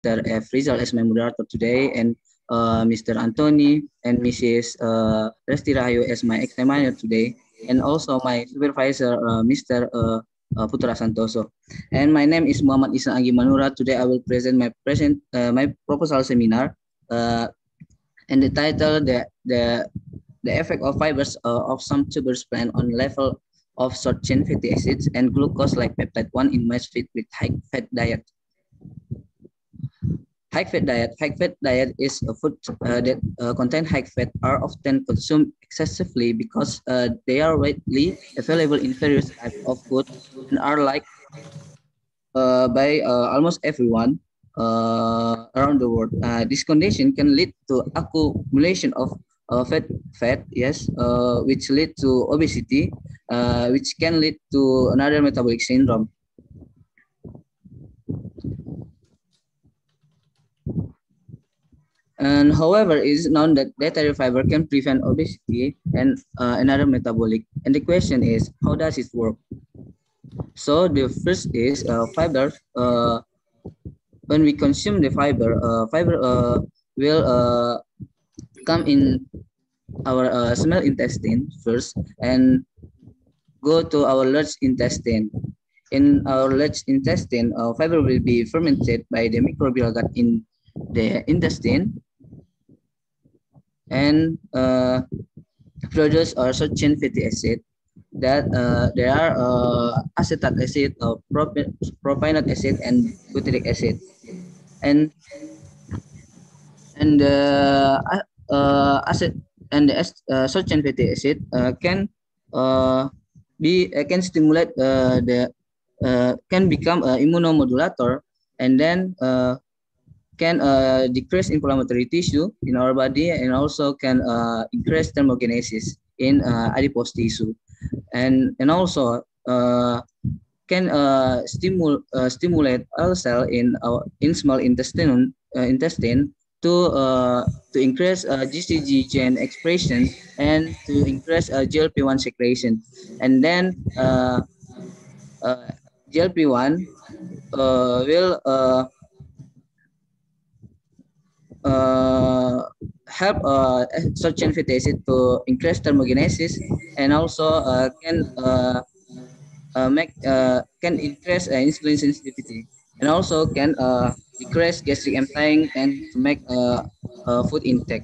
Mr. F. Rizal as my moderator today, and Mr. Anthony and Mrs. Resti Rahayu as my examiner today, and also my supervisor, Mr. Putra Santoso. And my name is Muhammad Isan Agi Manura. Today I will present my proposal seminar, and the title the effect of fibers of some tuberous plant on level of short chain fatty acids and glucose like peptide 1 in mice feed with high fat diet. High fat diet is a food that contain high fat are often consumed excessively because they are widely available in various types of food and are liked by almost everyone around the world. This condition can lead to accumulation of fat, yes, which lead to obesity, which can lead to another metabolic syndrome. And however, it is known that dietary fiber can prevent obesity and another metabolic. And the question is, how does it work? So the first is fiber. When we consume the fiber, fiber will come in our small intestine first and go to our large intestine. In our large intestine, fiber will be fermented by the microbial gut in the intestine and produce our short chain fatty acid that there are acetic acid, propionate acid, and butyric acid, and acid and the short chain fatty acid can can stimulate the can become immunomodulator, and then can decrease inflammatory tissue in our body, and also can increase thermogenesis in adipose tissue, and also can stimulate our cell in our small intestine to increase GCG gene expression and to increase GLP-1 secretion, and then GLP-1 will help short chain fatty acid to increase thermogenesis, and also can increase insulin sensitivity, and also can decrease gastric emptying and to make food intake.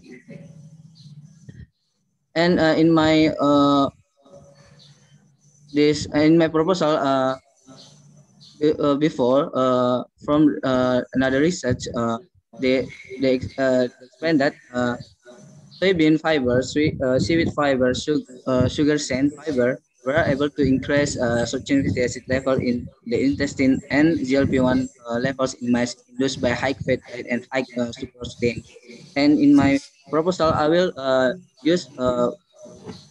And in my proposal before from another research, they explain that soybean fiber, seaweed fiber, sugar cane fiber were able to increase short chain fatty acid level in the intestine and GLP-1 levels in mice induced by high fat diet and high sucrose gain. And in my proposal, I will use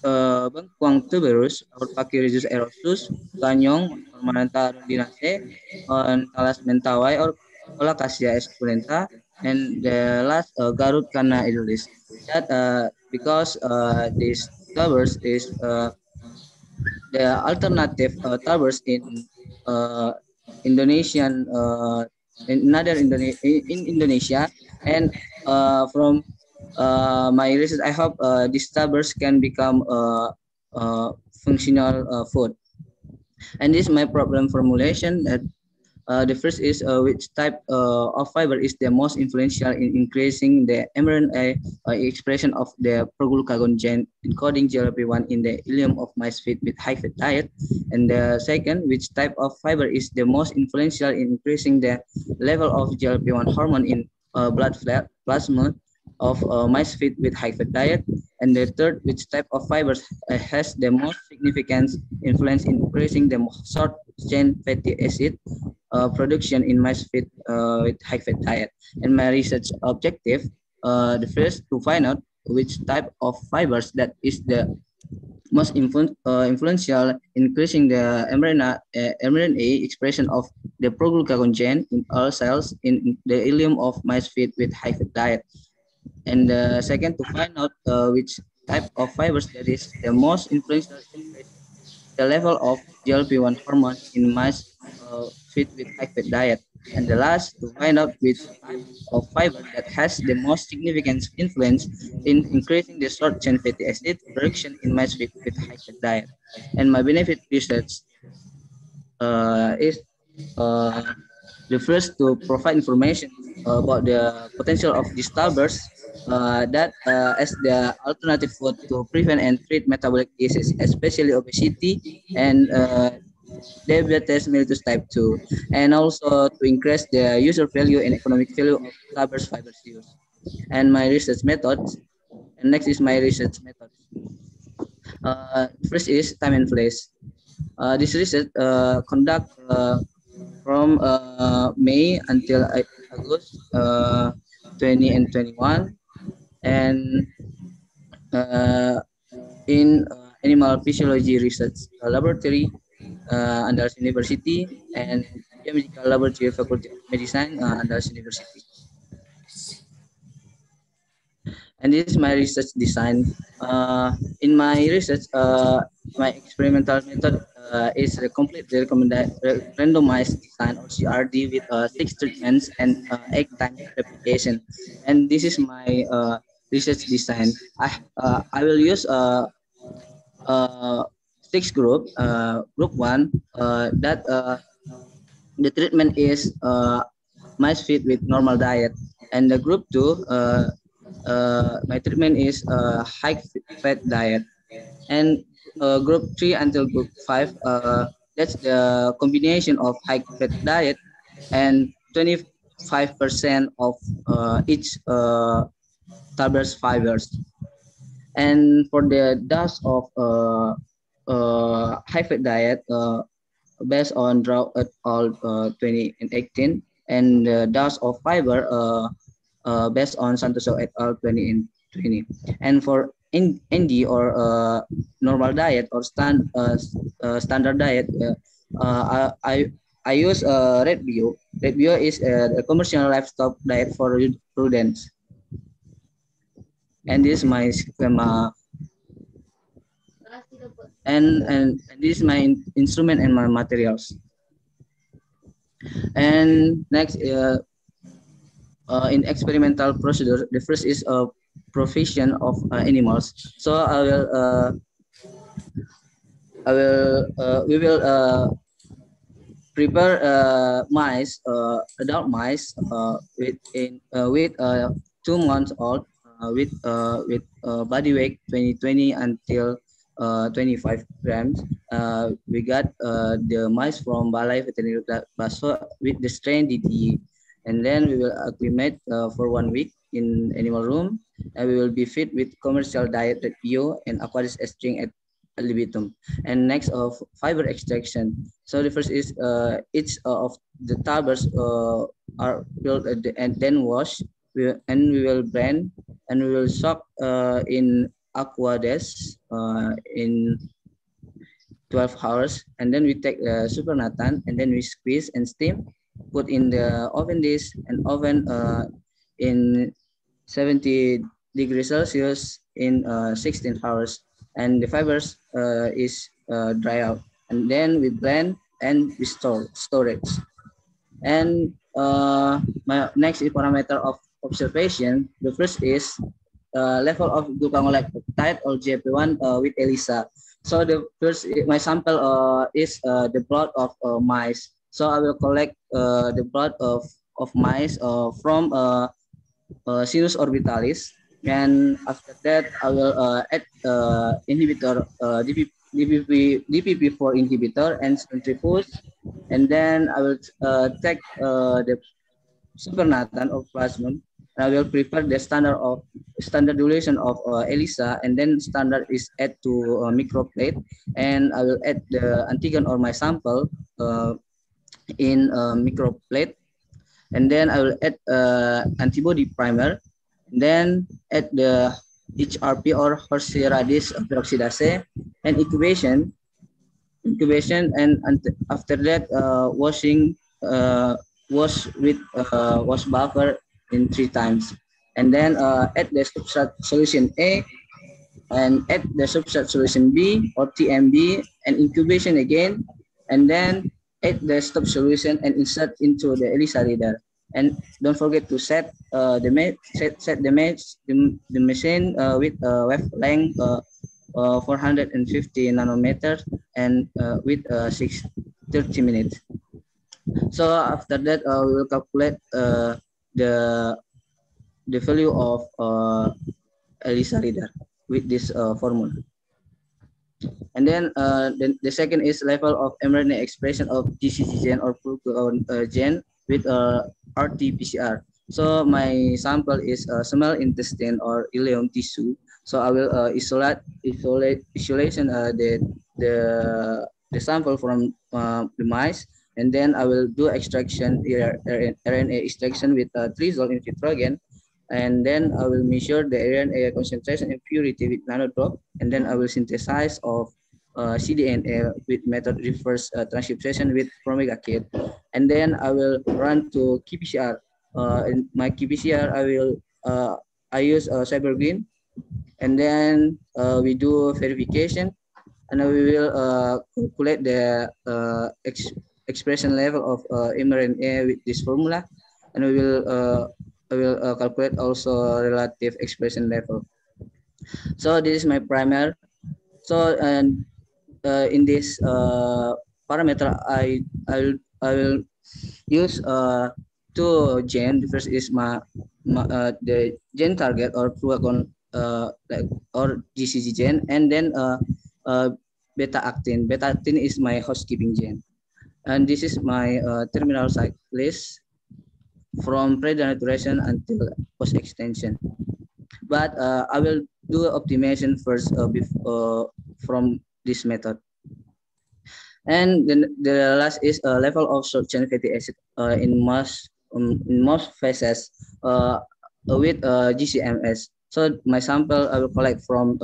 bengkuang tuberus, Pachyrizus erosus, ganyong, Maranta rondinacea, and Talas mentawai, or Colacacia esculenta, and the last Garut Kana edulis. That because this tubers is the alternative tubers in Indonesian in Indonesia, and from my research, I hope these tubers can become functional food. And this is my problem formulation. That the first is which type of fiber is the most influential in increasing the mRNA expression of the proglucagon gene encoding GLP-1 in the ileum of mice feed with high fat diet. And the second, which type of fiber is the most influential in increasing the level of GLP-1 hormone in blood plasma of mice feed with high fat diet. And the third, which type of fibers has the most significant influence in increasing the short chain fatty acid production in mice feed with high fat diet. And my research objective, the first, to find out which type of fibers that is the most influential in increasing the mRNA expression of the proglucagon gene in all cells in the ileum of mice feed with high fat diet. And the second, to find out which type of fibers that is the most influential in the level of GLP-1 hormone in mice feed with high fat diet. And the last, to find out which type of fiber that has the most significant influence in increasing the short chain fatty acid production in mice with high fat diet. And my benefit research is the first to provide information about the potential of these tubers that as the alternative food to prevent and treat metabolic disease, especially obesity and diabetes mellitus type 2, and also to increase the user value and economic value of tubers fibers use. And my research methods, and next is my research methods. First is time and place. This research conduct from May until August 20 and 21, and in animal physiology research laboratory Andalus University and biomedical laboratory faculty of medicine Andalus University. And this is my research design. In my research, my experimental method is a completely recommended randomized design or CRD with 6 treatments and 8 times replication. And this is my research design. I will use uh, 6 group. Group one that the treatment is mice feed with normal diet, and the group two my treatment is high fat diet, and group 3 until group 5 that's the combination of high fat diet and 25% of each tubers fibers. And for the dose of high fat diet based on Draw et al. 2018, and the dose of fiber based on Santoso et al. 2020. And for ND or normal diet or standard diet, I use Red Bio. Red Bio is a commercial livestock diet for rodents. And this is my schema. And this is my instrument and my materials. And next, in experimental procedure, the first is a provision of animals. So we will prepare mice, adult mice with 2 months old with body weight 20 until 25 grams. We got the mice from Balai Veterinary Baso with the strain DTE, and then we will acclimate for 1 week in animal room, and we will be fed with commercial diet at bio and aquatic string at libitum. And next of fiber extraction. So the first is each of the tubers are built and then wash, and we will blend, and we will soak in aqua dash in 12 hours, and then we take supernatan, and then we squeeze and steam, put in the oven dish and oven in 70 degrees Celsius in 16 hours, and the fibers is dry out, and then we blend and we storage. And my next parameter of observation, the first is level of glucosamine or GLP-1 with ELISA. So the first, my sample is the blood of mice. So I will collect the blood of mice from sinus orbitalis, and after that I will add inhibitor DPP4 inhibitor and centrifuge, and then I will take the supernatan or plasmon. I will prepare the standard duration of ELISA, and then standard is add to microplate, and I will add the antigen or my sample in microplate, and then I will add antibody primer, then add the HRP or Horsi radius peroxidase, and incubation, and after that washing, wash with wash buffer in 3 times, and then add the substrate solution A, and add the substrate solution B or TMB, and incubation again, and then add the stop solution and insert into the ELISA reader. And don't forget to set the machine with wavelength 450 nanometers and with 630 minutes. So after that, we will calculate the value of ELISA reader with this formula. And then the second is level of mRNA expression of GCG gene or glucagon gene with RT-PCR. So my sample is small intestine or ileum tissue. So I will isolation the sample from the mice, and then I will do extraction RNA extraction with Trizol in vitrogen, and then I will measure the RNA concentration and purity with nanodrop, and then I will synthesize of cDNA with method reverse transcription with Promega kit, and then I will run to qPCR. In my qPCR, I use CyberGreen, and then we do verification, and we will calculate the expression level of mRNA with this formula, and I will calculate also relative expression level. So this is my primer. So and in this parameter, I will use two gene. The first is the gene target or glucagon or GCG gene, and then beta actin. Beta actin is my housekeeping gene, and this is my terminal site list from pre-denaturation until post extension. But I will do optimization first from this method. And then the last is level of short chain fatty acid in most phases with GCMS. So my sample I will collect from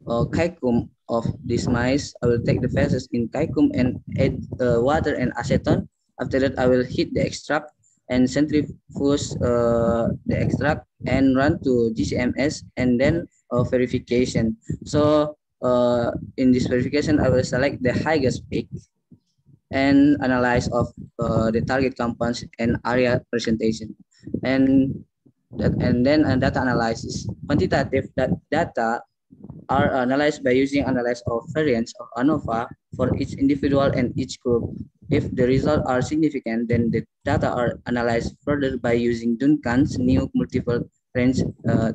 caecum of these mice. I will take the phases in caecum and add water and acetone. After that, I will heat the extract and centrifuge the extract and run to GCMS and then verification. So in this verification, I will select the highest peak and analyze of the target compounds and area presentation, and then data analysis. Quantitative data are analyzed by using analysis of variance of ANOVA for each individual and each group. If the results are significant, then the data are analyzed further by using Duncan's new multiple range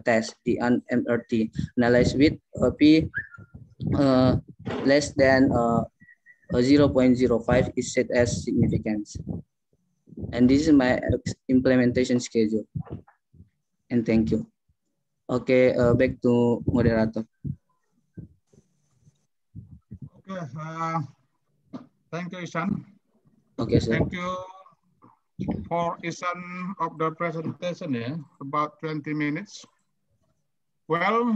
test, the MRT, analyzed with P less than 0.05 is set as significance. And this is my implementation schedule. And thank you. Okay, back to moderator. Okay, thank you, Isan. Okay, sir. Thank you for Isan of the presentation, yeah, about 20 minutes. Well,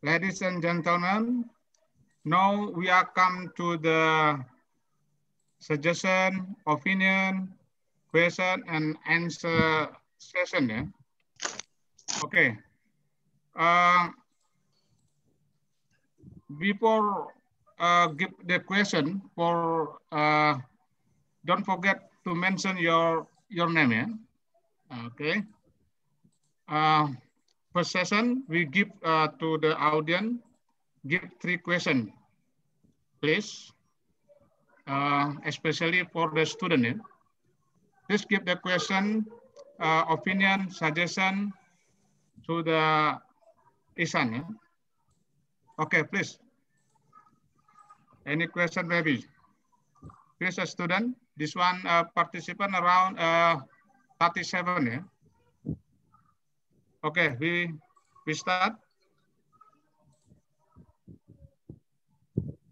ladies and gentlemen, now we are come to the suggestion, opinion, question, and answer session. Yeah? Okay. Before give the question, don't forget to mention your name. Yeah? Okay. First session, we give to the audience, give 3 questions, please, especially for the student. Yeah? Please give the question, opinion, suggestion to the Isan. Yeah? Okay, please. Any question, maybe? Please, a student. This one participant around 37. Yeah? Okay, we start.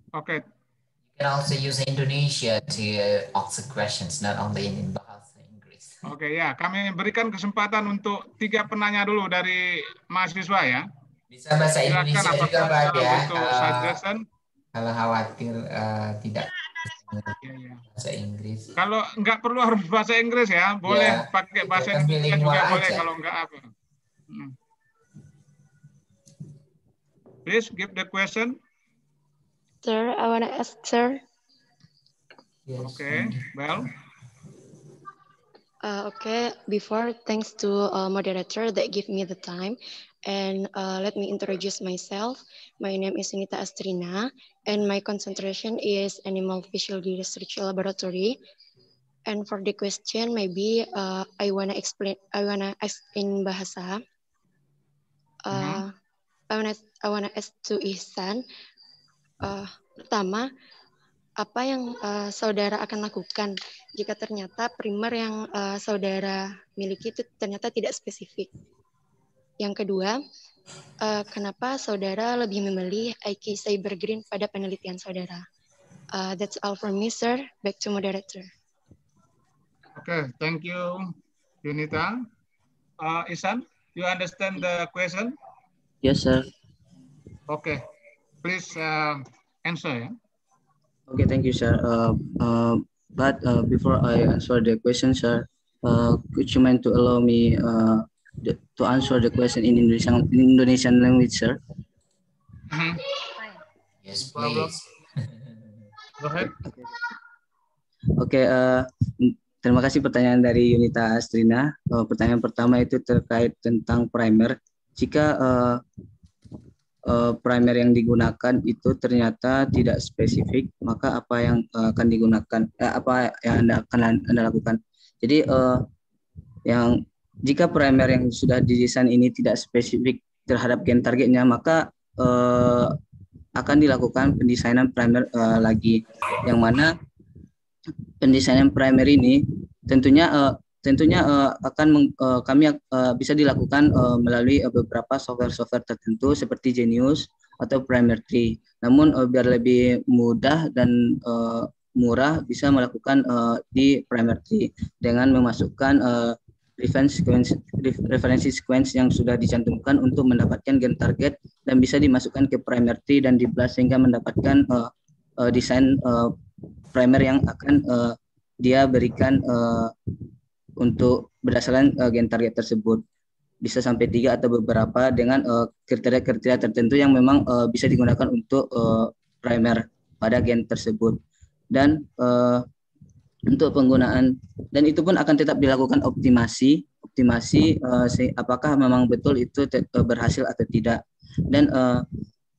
Okay. You can also use Indonesia to ask questions, not only in bahasa Inggris. Oke, ya, kami berikan kesempatan untuk 3 penanya dulu dari mahasiswa ya. Bisa bahasa Silakan, Indonesia juga Pak ya. Untuk suggestion. Kalau khawatir tidak bahasa Inggris. Kalau nggak perlu harus bahasa Inggris ya, boleh pakai bahasa Indonesia juga boleh aja. Kalau nggak apa. Please give the question. Sir, I want to ask, sir. Yes. Okay, well. Okay, before, thanks to moderator that give me the time. And let me introduce myself. My name is Sunita Astrina, and my concentration is Animal Physiology Research Laboratory. And for the question, maybe I wanna ask in bahasa. I wanna ask to Ihsan. Pertama, apa yang saudara akan lakukan jika ternyata primer yang saudara miliki itu ternyata tidak spesifik? Yang kedua, kenapa saudara lebih memilih IQ Cybergreen pada penelitian saudara? That's all from me, sir. Back to moderator. Okay, thank you, Yunita. Ihsan, you understand the question? Yes, sir. Okay, please answer. Yeah? Okay, thank you, sir. But before I answer the question, sir, could you mind to allow me to answer the question in Indonesian language, sir? Yes, Problem. please. Go ahead. Oke, terima kasih pertanyaan dari Yunita Astrina. Pertanyaan pertama itu terkait tentang primer. Jika primer yang digunakan itu ternyata tidak spesifik, maka apa yang akan digunakan? Apa yang Anda lakukan? Jadi yang jika primer yang sudah didesain ini tidak spesifik terhadap gen targetnya, maka akan dilakukan pendesainan primer lagi, yang mana pendesainan primer ini tentunya kami bisa dilakukan melalui beberapa software tertentu seperti Genius atau Primer Tree. Namun biar lebih mudah dan murah bisa melakukan di Primer Tree dengan memasukkan referensi sequence yang sudah dicantumkan untuk mendapatkan gen target dan bisa dimasukkan ke Primer Tree dan di blast sehingga mendapatkan desain primer yang akan dia berikan untuk berdasarkan gen target tersebut. Bisa sampai 3 atau beberapa dengan kriteria-kriteria tertentu yang memang bisa digunakan untuk primer pada gen tersebut. Dan untuk penggunaan, dan itu pun akan tetap dilakukan optimasi apakah memang betul itu berhasil atau tidak. Dan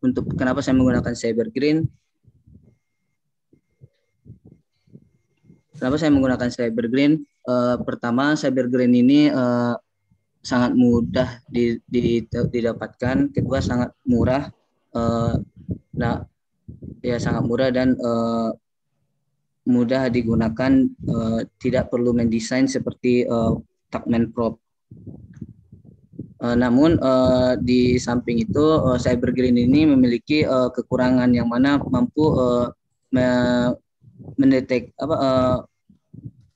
untuk kenapa saya menggunakan Cybergreen? Kenapa saya menggunakan Cybergreen? Pertama, Cybergreen ini sangat mudah didapatkan. Kedua, sangat murah. Sangat murah dan mudah digunakan. Tidak perlu mendesain seperti Tagman Prop. Namun di samping itu, Cybergreen ini memiliki kekurangan yang mana mampu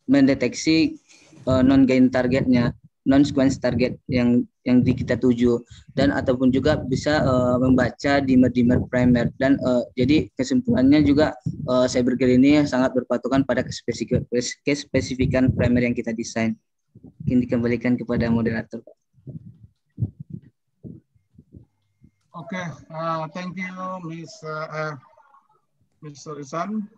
mendeteksi non-gain targetnya, non-sequence target yang kita tuju, dan ataupun juga bisa membaca dimer primer. Dan jadi kesimpulannya juga Cybergreen ini sangat berpatokan pada kespesifikan primer yang kita desain. Mungkin dikembalikan kepada moderator. Okay, thank you, Mr. Ihsan.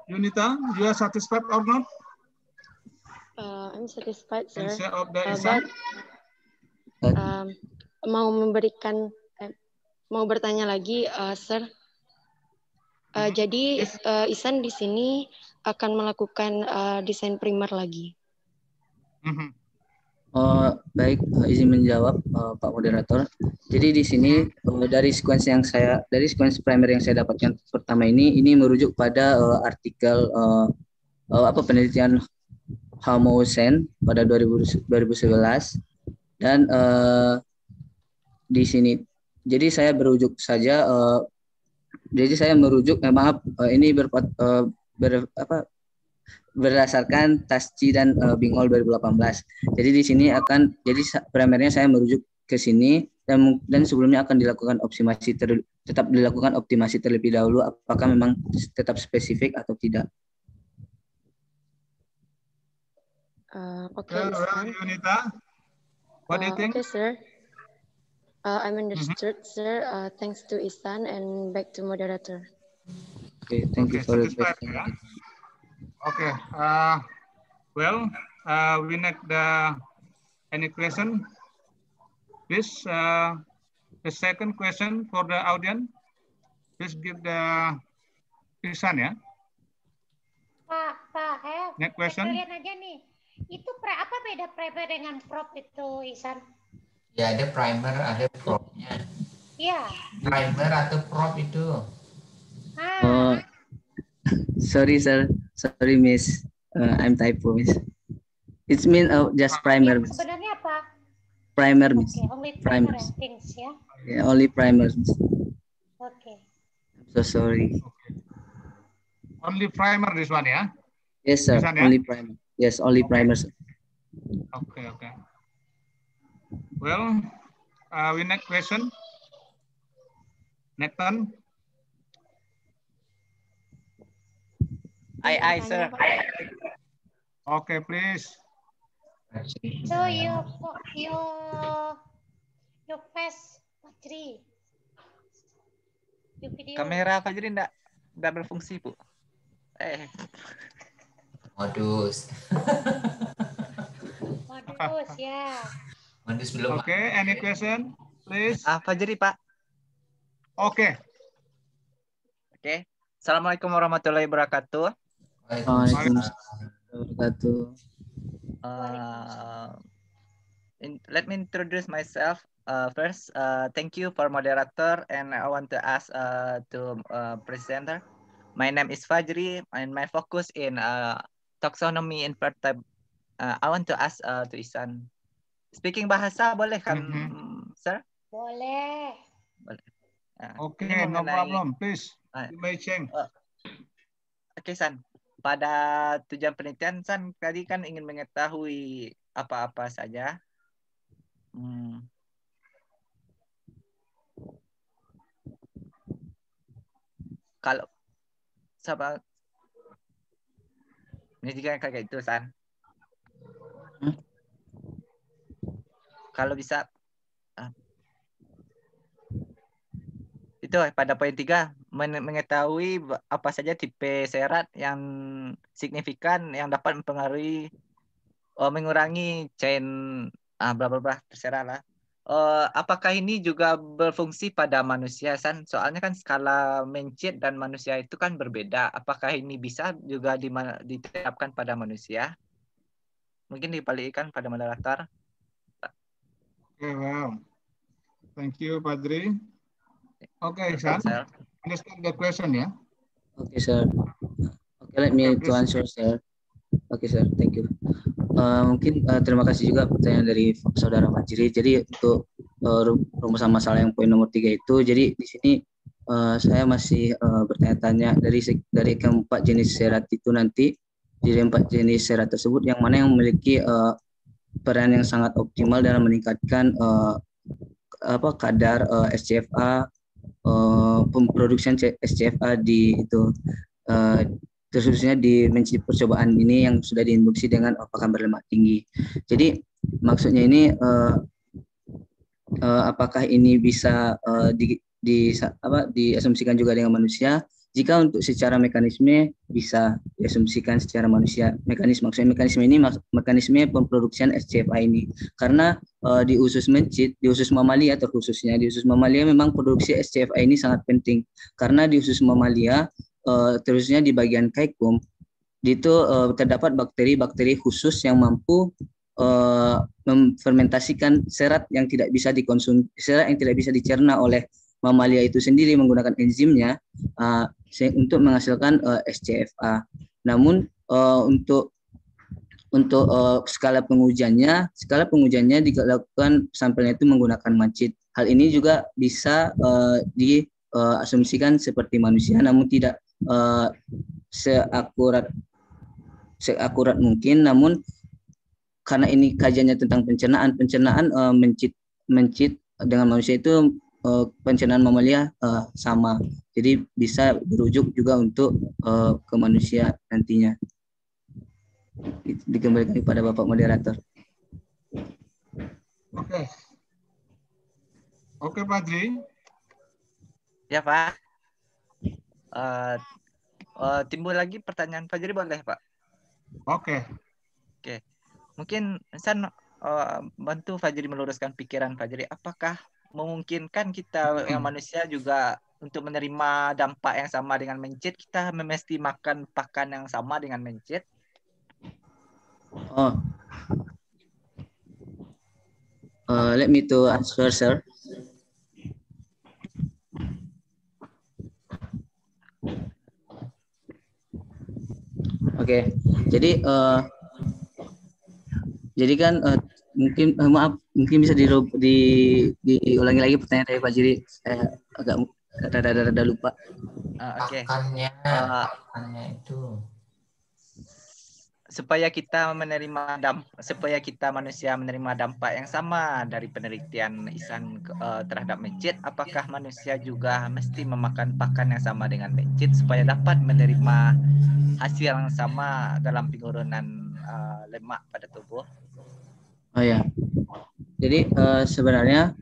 Yunita, you are satisfied or not? I'm satisfied, sir. Answer of the Ihsan. Mau bertanya lagi, sir. Jadi Ihsan di sini akan melakukan desain primer lagi. Baik, izin menjawab Pak Moderator. Jadi di sini dari sequence primer yang saya dapatkan pertama ini merujuk pada artikel penelitian Hamousen pada 2011, dan di sini jadi saya merujuk ini berdasarkan Tasci dan Bingol 2018. Jadi di sini primernya saya merujuk ke sini, dan sebelumnya akan dilakukan tetap dilakukan optimasi terlebih dahulu apakah memang tetap spesifik atau tidak. Okay, Yunita, what do you think? Okay, sir. I'm understood, sir. Thanks to Ihsan, and back to moderator. Okay, thank you Okay, for the satisfied. question. Yeah? Okay. Well, we need any question? Please, the second question for the audience. Please give the Ihsan ya. Pak, Next question. sekalian aja nih. Itu apa beda primer dengan prop itu, Ihsan? Ya, ada primer, ada propnya. Iya. Primer atau prop itu. Oh, sorry sir, sorry miss, I'm typo miss. It's mean just primer. Yang sebenarnya apa? Primer miss. Okay, only primer Primers. things ya. Yeah, only primers. Okay. I'm so sorry. Okay. Only primer this one ya. Yes sir, Ihsan, ya? only primer. Yes, only primers. Okay, okay. Well, we next question. Nathan. Aye, sir. Okay, please. So you face Fajri. Your video. Kamera Fajri enggak berfungsi, Bu. Modus. Modus ya. Modus belum. Okay, any question, please? Fajri, Pak. Okay. Oke. Assalamualaikum warahmatullahi wabarakatuh. Waalaikumsalam wabarakatuh. Let me introduce myself. First, thank you for moderator, and I want to ask to presenter. My name is Fajri, and my focus in taxonomy invertebrate. I want to ask to Ihsan. Speaking bahasa boleh kan, sir? Boleh. Okay, no problem. Please, you may change. Oke, San. Pada tujuan penelitian, San, tadi kan ingin mengetahui apa-apa saja. Kalau sahabat ini juga kayak itu, San. Kalau bisa itu pada poin 3 mengetahui apa saja tipe serat yang signifikan yang dapat mempengaruhi mengurangi chain bla bla bla, terserah lah. Apakah ini juga berfungsi pada manusia, San? Soalnya kan skala mencit dan manusia itu kan berbeda. Apakah ini bisa juga diterapkan pada manusia? Mungkin dibalikkan pada moderator. Okay, well, thank you, Padri. Okay, Ihsan, understand the question ya. Okay, sir. Okay, let me to answer, sir. Okay, sir. Thank you. Mungkin terima kasih juga pertanyaan dari saudara Fajri. Jadi untuk rumusan masalah yang poin nomor 3 itu, jadi di sini saya masih bertanya-tanya dari keempat jenis serat itu nanti, dari 4 jenis serat tersebut yang mana yang memiliki peran yang sangat optimal dalam meningkatkan kadar SCFA, pemproduksian SCFA di itu khususnya di mencit percobaan ini yang sudah diinduksi dengan pakan berlemak tinggi. Jadi maksudnya ini apakah ini bisa diasumsikan juga dengan manusia? Jika untuk secara mekanisme bisa diasumsikan secara manusia. Maksudnya mekanisme ini mekanisme pemproduksian SCFA ini. Karena di usus mencit, di usus mamalia terkhususnya, di usus mamalia memang produksi SCFA ini sangat penting. Karena di usus mamalia, terusnya di bagian kaikum, itu terdapat bakteri-bakteri khusus yang mampu memfermentasikan serat yang tidak bisa dikonsumsi, serat yang tidak bisa dicerna oleh mamalia itu sendiri menggunakan enzimnya untuk menghasilkan SCFA. Namun untuk skala pengujiannya dilakukan sampelnya itu menggunakan macit. Hal ini juga bisa diasumsikan seperti manusia, namun tidak seakurat mungkin. Namun karena ini kajiannya tentang pencernaan mencit dengan manusia itu pencernaan mamalia sama, jadi bisa berujuk juga untuk ke manusia nantinya. Dikembalikan kepada Bapak Moderator. Oke, Padri. Ya, Pak. timbul lagi pertanyaan Fajri boleh Pak? Oke. Oke. Mungkin San bantu Fajri meluruskan pikiran Fajri. Apakah memungkinkan kita yang manusia juga untuk menerima dampak yang sama dengan mencit, kita mesti makan pakan yang sama dengan mencit? Oh, let me to answer, sir. Oke, jadi kan mungkin maaf, mungkin bisa diulangi lagi pertanyaan dari Pak Jiri. Saya agak rada lupa. Oke. Pakannya itu supaya kita manusia menerima dampak yang sama dari penelitian Ihsan terhadap mencit, apakah manusia juga mesti memakan pakan yang sama dengan mencit supaya dapat menerima hasil yang sama dalam penurunan lemak pada tubuh? Oh ya, jadi sebenarnya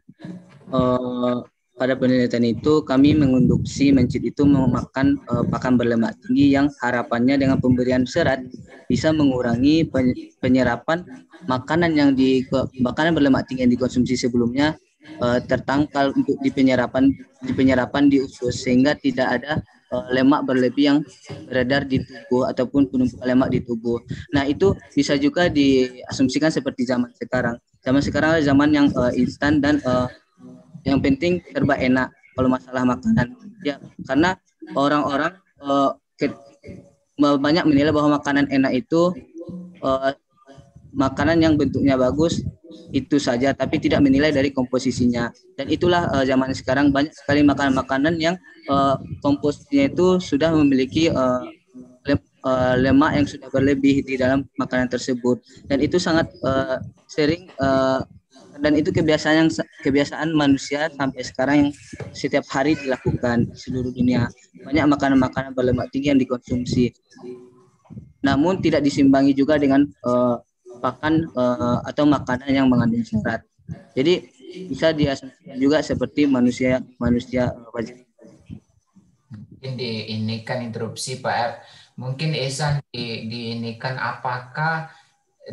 pada penelitian itu kami menginduksi mencit itu memakan pakan berlemak tinggi yang harapannya dengan pemberian serat bisa mengurangi penyerapan makanan berlemak tinggi yang dikonsumsi sebelumnya tertangkal untuk di penyerapan di usus, sehingga tidak ada lemak berlebih yang beredar di tubuh ataupun penumpukan lemak di tubuh. Nah, itu bisa juga diasumsikan seperti zaman sekarang. Zaman sekarang adalah zaman yang instan dan yang penting serba enak kalau masalah makanan. Ya, karena orang-orang banyak menilai bahwa makanan enak itu makanan yang bentuknya bagus itu saja, tapi tidak menilai dari komposisinya. Dan itulah zaman sekarang banyak sekali makanan-makanan yang komposisinya itu sudah memiliki lemak yang sudah berlebih di dalam makanan tersebut. Dan itu sangat sering dan itu kebiasaan manusia sampai sekarang yang setiap hari dilakukan di seluruh dunia. Banyak makanan-makanan berlemak tinggi yang dikonsumsi. Namun tidak disimbangi juga dengan pakan atau makanan yang mengandung serat. Jadi bisa diasumsikan juga seperti manusia wajib. Mungkin ini kan interupsi Pak F. Mungkin Ihsan diinikan apakah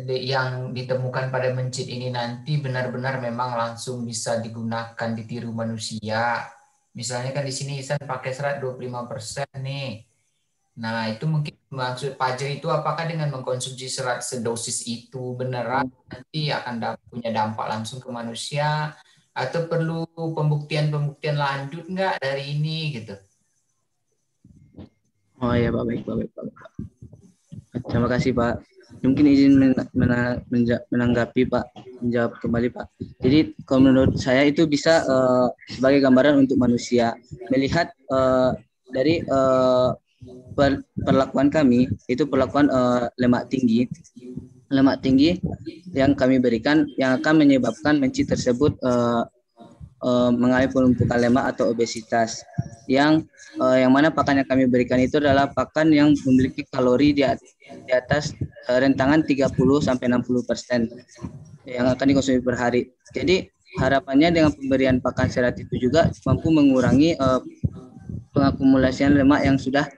yang ditemukan pada mencit ini nanti benar-benar memang langsung bisa digunakan ditiru manusia. Misalnya kan di sini Ihsan pakai serat 25% nih. Nah, itu mungkin maksud Fajri itu apakah dengan mengkonsumsi serat sedosis itu beneran nanti akan punya dampak langsung ke manusia, atau perlu pembuktian lanjut nggak dari ini gitu? Oh ya Pak, baik Pak. Terima kasih Pak. Mungkin izin menanggapi Pak, menjawab kembali Pak. Jadi kalau menurut saya itu bisa sebagai gambaran untuk manusia melihat dari perlakuan kami, itu perlakuan lemak tinggi yang kami berikan yang akan menyebabkan mencit tersebut mengalami penumpukan lemak atau obesitas, yang mana pakan yang kami berikan itu adalah pakan yang memiliki kalori di atas rentangan 30-60% yang akan dikonsumsi per hari. Jadi harapannya dengan pemberian pakan serat itu juga mampu mengurangi pengakumulasian lemak yang sudah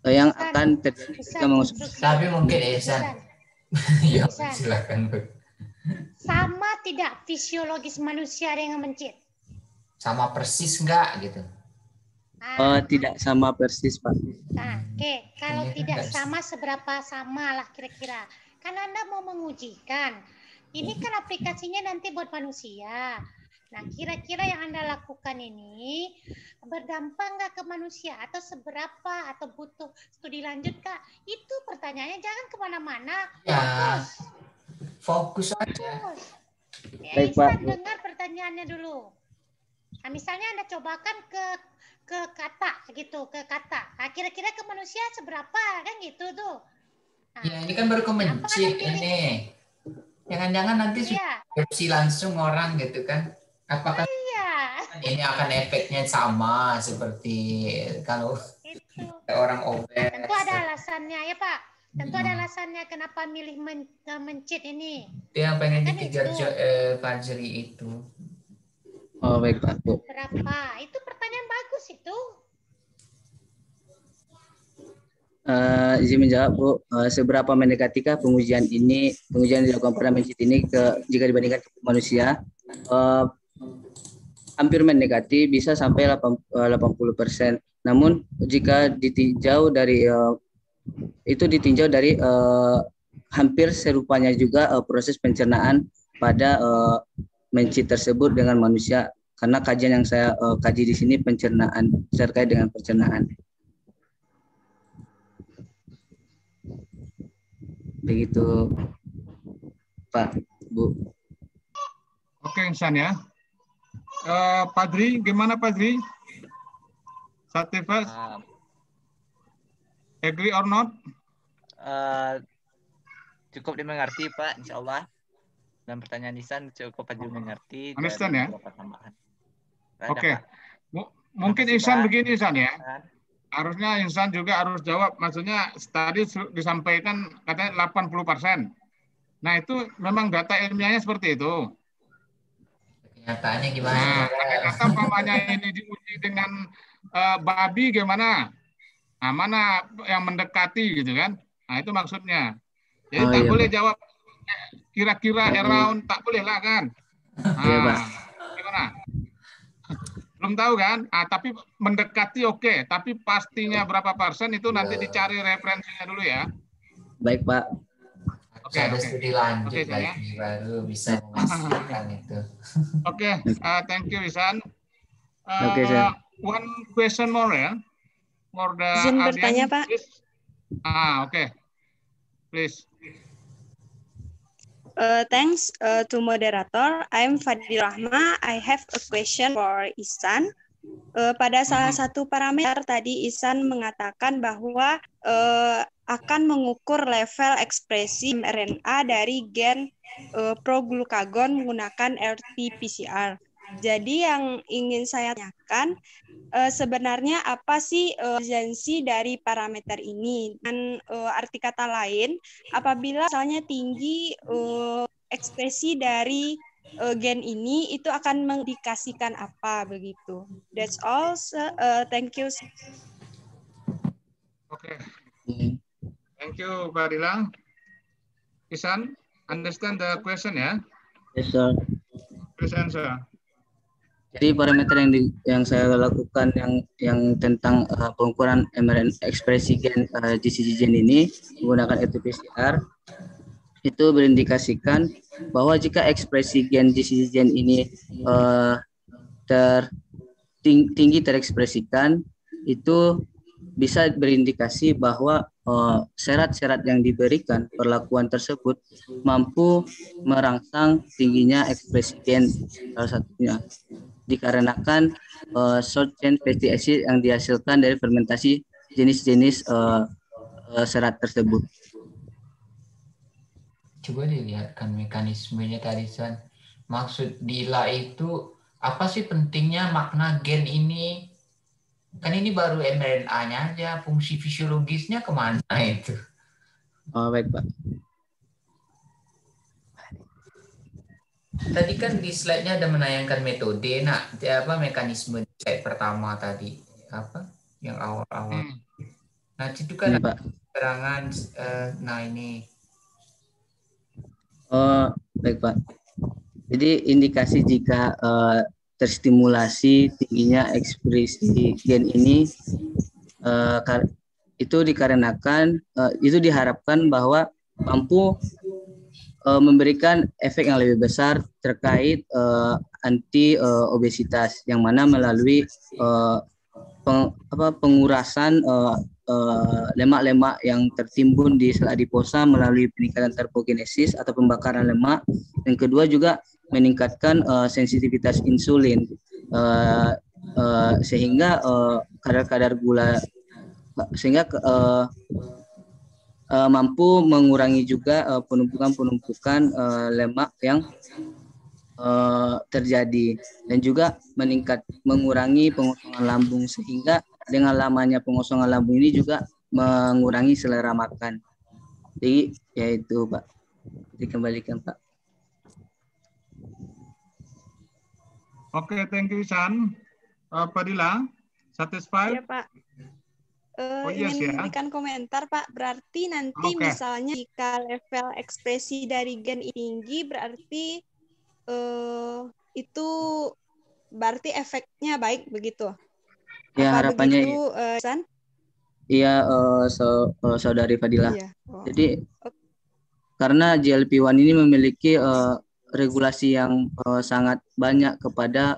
yang akan terjadi ketika mengonsumsi. Tapi mungkin Ihsan. Ya, silakan. Sama tidak fisiologis manusia dengan mencit? Sama persis enggak gitu? Tidak sama persis Pak. Nah, oke. Kalau tidak sama, seberapa sama lah kira-kira? Kan Anda mau mengujikan. Ini kan aplikasinya nanti buat manusia. Nah, kira-kira yang Anda lakukan ini berdampak nggak ke manusia? Atau seberapa? Atau butuh studi lanjut, Kak? Itu pertanyaannya, jangan kemana-mana. Ya, fokus aja. Ya, Ihsan dengar pertanyaannya dulu. Nah, misalnya Anda cobakan ke kata gitu, ke kata. Nah, kira-kira ke manusia seberapa? Kan gitu tuh. Nah, ya, ini kan baru kemencit ini. Jangan-jangan nanti sudah langsung orang gitu kan. Apakah ini akan efeknya sama seperti kalau itu orang obes? Tentu ada alasannya ya Pak. Tentu ada alasannya kenapa milih mencit ini. Itu yang pengen dikejar Fajri itu. Oh baik Pak. Berapa? Itu pertanyaan bagus itu. Izin menjawab Bu, seberapa mendekatikah pengujian yang dilakukan pada mencit ini jika dibandingkan ke manusia? Hampir mendekati, bisa sampai 80%. Namun jika ditinjau dari hampir serupanya juga proses pencernaan pada mencit tersebut dengan manusia, karena kajian yang saya kaji di sini pencernaan, terkait dengan pencernaan. Begitu Pak, Bu. Oke, Ihsan ya. Padri, gimana Padri? Satifas, agree or not? Cukup dimengerti Pak, insya Allah. Dan pertanyaan Ihsan cukup dimengerti. Understand ya? Oke. Pak. Mungkin Ihsan begini Ihsan ya. Harusnya Ihsan juga harus jawab. Maksudnya tadi disampaikan katanya 80%. Nah itu memang data ilmiahnya seperti itu. Kenyataannya gimana? Nah, kata umpamanya ini diuji dengan babi gimana? Nah, mana yang mendekati gitu kan? Nah itu maksudnya. Jadi tak boleh jawab kira-kira around, tak boleh lah kan? Nah, gimana? Belum tahu kan? Tapi mendekati oke. Tapi pastinya berapa persen itu nanti dicari referensinya dulu ya. Baik Pak. Ada studi lanjut lagi baru bisa memastikan itu. Oke, thank you Ihsan. One question more ya. For the izin bertanya Pak. Oke. Please. Thanks to moderator. I'm Fadil Rahma. I have a question for Ihsan. Pada salah satu parameter tadi Ihsan mengatakan bahwa akan mengukur level ekspresi mRNA dari gen proglukagon menggunakan RT-PCR. Jadi yang ingin saya tanyakan, sebenarnya apa sih urgensi dari parameter ini? Dan arti kata lain, apabila misalnya tinggi ekspresi dari gen ini, itu akan mengindikasikan apa begitu? That's all. Thank you. Okay. Thank you, Fadila. Ihsan, understand the question ya? Yes, sir. Please answer. Jadi parameter yang saya lakukan yang tentang pengukuran mRNA ekspresi gen GCG gen ini menggunakan RT-PCR itu berindikasikan bahwa jika ekspresi gen GCG gen ini tinggi terekspresikan, itu bisa berindikasi bahwa syarat-syarat yang diberikan perlakuan tersebut mampu merangsang tingginya ekspresi gen salah satunya. Dikarenakan short chain fatty acid yang dihasilkan dari fermentasi jenis-jenis serat tersebut. Coba dilihatkan mekanismenya tadi, San. Maksud Dila itu apa sih pentingnya makna gen ini? Kan ini baru mRNA-nya aja, fungsi fisiologisnya kemana itu? Oh, baik Pak. Tadi kan di slide-nya ada menayangkan metode. Nah, apa mekanisme slide pertama tadi? Apa yang awal-awal? Nah, itu kan ada keterangan. Nah, ini. Oh, baik Pak. Jadi indikasi jika terstimulasi tingginya ekspresi gen ini itu dikarenakan itu diharapkan bahwa mampu memberikan efek yang lebih besar terkait anti obesitas, yang mana melalui pengurasan lemak-lemak yang tertimbun di sel adiposa melalui peningkatan termogenesis atau pembakaran lemak. Yang kedua juga meningkatkan sensitivitas insulin sehingga kadar gula mampu mengurangi juga penumpukan lemak yang terjadi, dan juga mengurangi pengosongan lambung, sehingga dengan lamanya pengosongan lambung ini juga mengurangi selera makan. Jadi yaitu Pak, dikembalikan Pak. Oke, thank you Ihsan. Fadila, satisfied? Ya Pak. ingin memberikan komentar, Pak. Berarti nanti misalnya jika level ekspresi dari gen tinggi, berarti itu berarti efeknya baik begitu? Ya, apa harapannya begitu, San? Iya, Saudari Fadila. Iya. Jadi karena GLP-1 ini memiliki regulasi yang sangat banyak kepada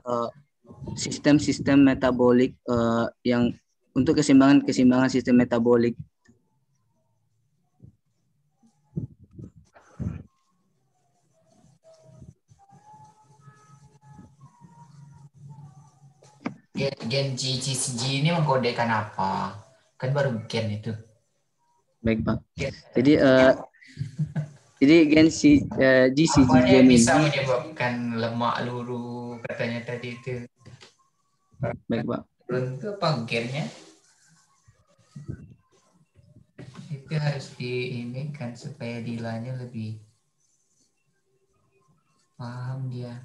sistem-sistem metabolik yang untuk keseimbangan sistem metabolik. Gen GCG ini mengkodekan apa? Kan baru gen itu. Baik, Pak. Jadi gen GCG gen ini bisa menyebabkan lemak luru katanya tadi itu. Baik, Pak. Untuk apa gennya? Itu harus kan supaya Dilanya lebih paham dia.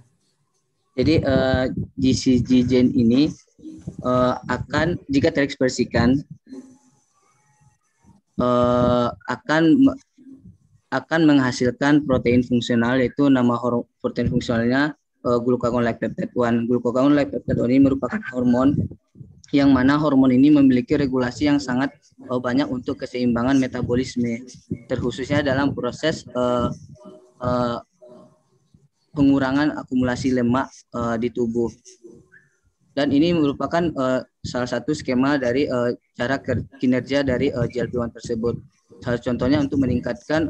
Jadi GCG gen ini akan jika terekspresikan akan menghasilkan protein fungsional, yaitu nama protein fungsionalnya glucagon-like peptide 1. Glucagon-like peptide 1 ini merupakan hormon yang mana hormon ini memiliki regulasi yang sangat banyak untuk keseimbangan metabolisme, terkhususnya dalam proses pengurangan akumulasi lemak di tubuh. Dan ini merupakan salah satu skema dari cara kinerja dari GLP-1 tersebut. Salah contohnya untuk meningkatkan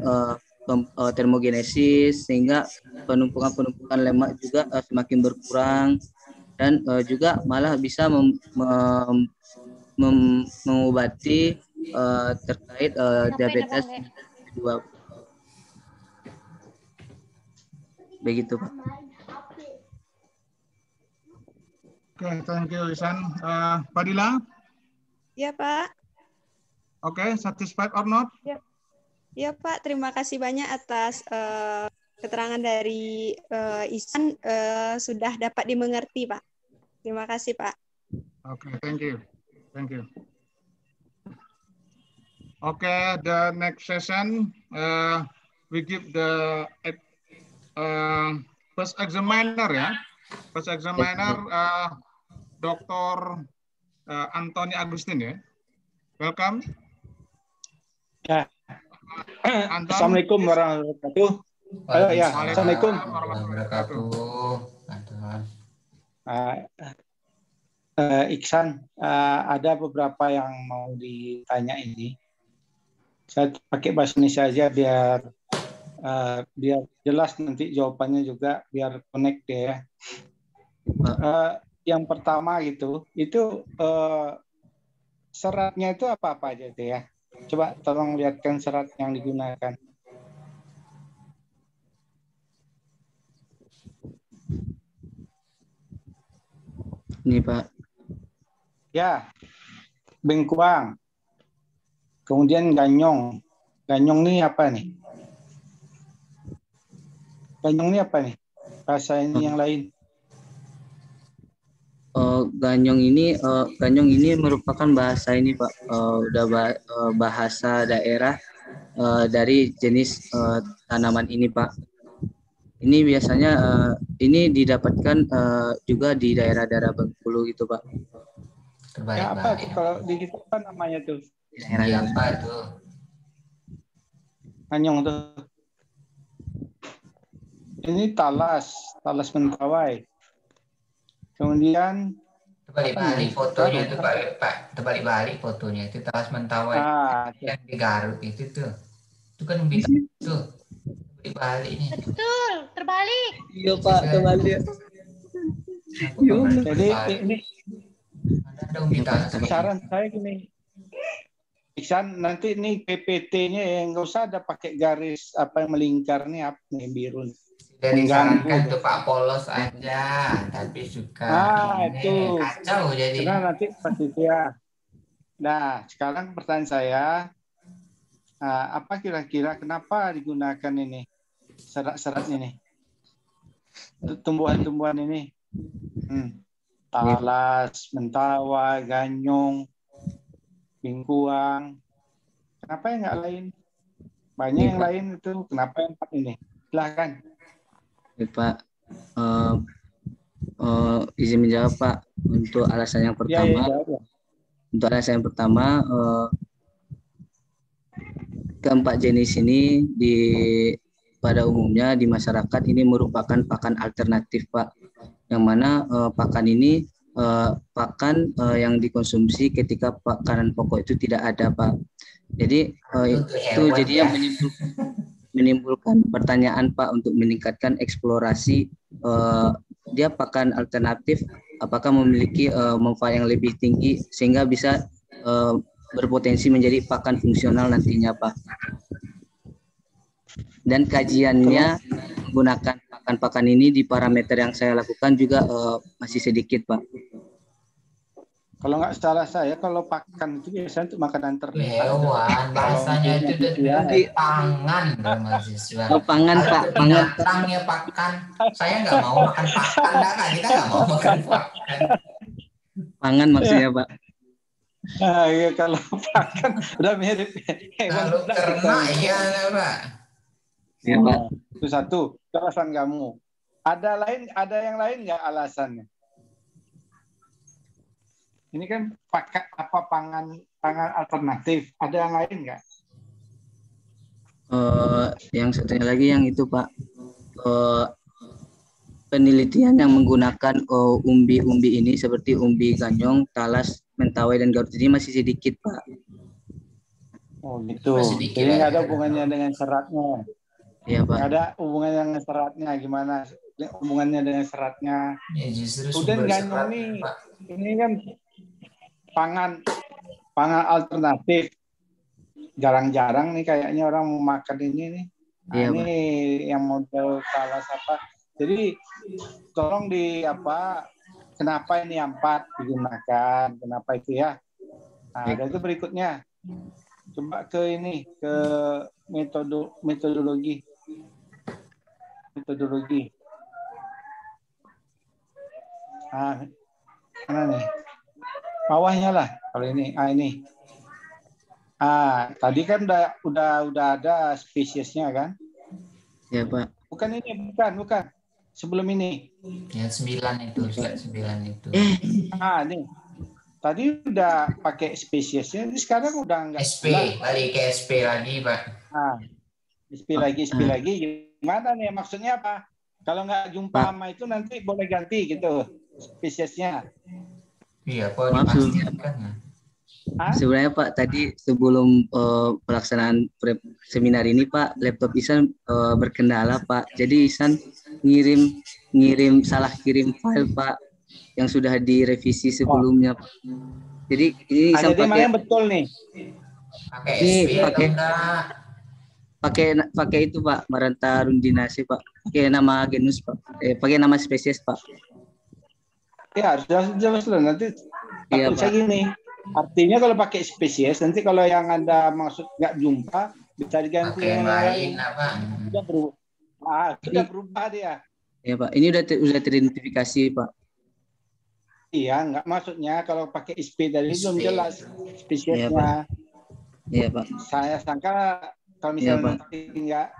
termogenesis sehingga penumpukan lemak juga semakin berkurang, dan juga malah bisa mengobati terkait diabetes 2. Begitu, Pak. Oke, thank you, Isan. Fadila? Ya, Pak. Oke, satisfied or not? Ya, Pak. Terima kasih banyak atas keterangan dari Isan, sudah dapat dimengerti, Pak. Terima kasih, Pak. Oke, thank you. Thank you. Oke, the next session, we give the first examiner ya. First examiner Dr. Antoni Agustin ya. Welcome. Ya. Assalamualaikum warahmatullahi wabarakatuh. Halo ya. Assalamualaikum warahmatullahi wabarakatuh. Iksan, ada beberapa yang mau ditanya ini. Saya pakai bahasa Indonesia aja biar jelas nanti jawabannya juga, biar connect ya. Yang pertama itu seratnya itu apa aja itu ya? Coba tolong lihatkan serat yang digunakan. Ini, Pak. Ya, bengkuang. Kemudian ganyong. Ganyong ini apa nih? Ganyong ini apa nih? Bahasa ini yang lain. Ganyong ini merupakan bahasa ini, Pak. Bahasa daerah dari jenis tanaman ini, Pak. Ini biasanya ini didapatkan juga di daerah-daerah Bengkulu gitu, Pak. Ya, apa tuh kalau di kita apa namanya tuh? Apa tuh? Ganyong tuh. Ini talas mentawai. Kemudian terbalik fotonya itu Pak, terbalik fotonya itu talas mentawai yang di Garut itu tuh. Itu kan bintang itu. Terbalik ini. Betul, terbalik. Iya, Pak, terbalik. Jadi ini ada saran saya gini. Iksan, nanti ini PPT-nya nggak usah ada pakai garis apa yang melingkar nih, apa nih biru. Dari sarankan tuh Pak polos aja, tapi suka itu kacau jadi. Karena nanti pasti ya. Nah, sekarang pertanyaan saya, apa kira-kira kenapa digunakan ini serat-serat ini, tumbuhan-tumbuhan ini, talas, mentawai, ganyong, Bingkuang. Kenapa yang nggak lain? Banyak yang lain itu. Kenapa yang 4 ini? Silahkan. Ya, Pak. Izin menjawab Pak. Untuk alasan yang pertama, untuk alasan yang pertama, keempat jenis ini pada umumnya di masyarakat ini merupakan pakan alternatif Pak. Yang mana pakan ini pakan yang dikonsumsi ketika makanan pokok itu tidak ada Pak. Jadi itu jadinya menimbulkan pertanyaan Pak untuk meningkatkan eksplorasi dia pakan alternatif apakah memiliki manfaat yang lebih tinggi sehingga bisa berpotensi menjadi pakan fungsional nantinya Pak. Dan kajiannya menggunakan pakan-pakan ini di parameter yang saya lakukan juga masih sedikit Pak. Kalau nggak salah saya, kalau pakan itu biasanya untuk makanan ternak. Hewan, bahasanya itu dari pangan mahasiswa. Oh, pangan Pak, pangan. Binatangnya pakan. Saya nggak mau makan pakan, kita nggak mau makan pakan. Pangan maksudnya Pak. Nah, ya, kalau pakan udah mirip. Kalau ternak ya Pak. Ya Pak. Itu satu alasan kamu. Ada yang lain nggak alasannya? Ini kan pakai pangan alternatif. Ada yang lain nggak? Yang satunya lagi yang itu Pak, penelitian yang menggunakan umbi-umbi ini seperti umbi ganyong, talas, mentawai dan garut ini masih sedikit Pak. Oh gitu. Jadi nggak ada hubungannya dengan seratnya. Iya Pak. Nggak ada hubungannya dengan seratnya. Gimana hubungannya dengan seratnya? Ya justru Kemudian ganyong ini kan pangan alternatif. Jarang-jarang nih kayaknya orang mau makan ini nih. Nah, iya, ini yang model talas apa. Jadi tolong kenapa ini yang 4 digunakan? Kenapa itu ya? Nah, ada itu berikutnya. Coba ke metodologi. Nah, mana nih? Bawahnya lah kalau ini. Ini. Tadi kan udah ada spesiesnya kan? Ya Pak. Bukan ini, bukan. Sebelum ini. Ya 9 itu. Nih. Tadi udah pakai spesiesnya, ini sekarang udah enggak. Balik ke SP lagi Pak. SP lagi. Gimana nih maksudnya apa? Kalau nggak jumpa sama itu nanti boleh ganti gitu spesiesnya. Iya, Pak, dipastikan. Sebenarnya Pak, tadi sebelum pelaksanaan seminar ini Pak, laptop Ihsan berkendala Pak. Jadi Ihsan salah kirim file Pak yang sudah direvisi sebelumnya Pak. Jadi ini Ihsan pakai yang betul nih. Pakai itu Pak, Maranta rundinasi Pak. Pakai nama genus Pak. Pakai nama spesies Pak. Ya harus jelas loh nanti. Iya, Pak. Gini. Artinya kalau pakai spesies nanti kalau yang Anda maksud nggak jumpa bisa diganti yang lain. Sudah berubah dia. Ya Pak, ini udah teridentifikasi Pak. Iya, nggak maksudnya kalau pakai SP tadi belum jelas spesiesnya. Iya Pak. Saya sangka kalau misalnya nanti nggak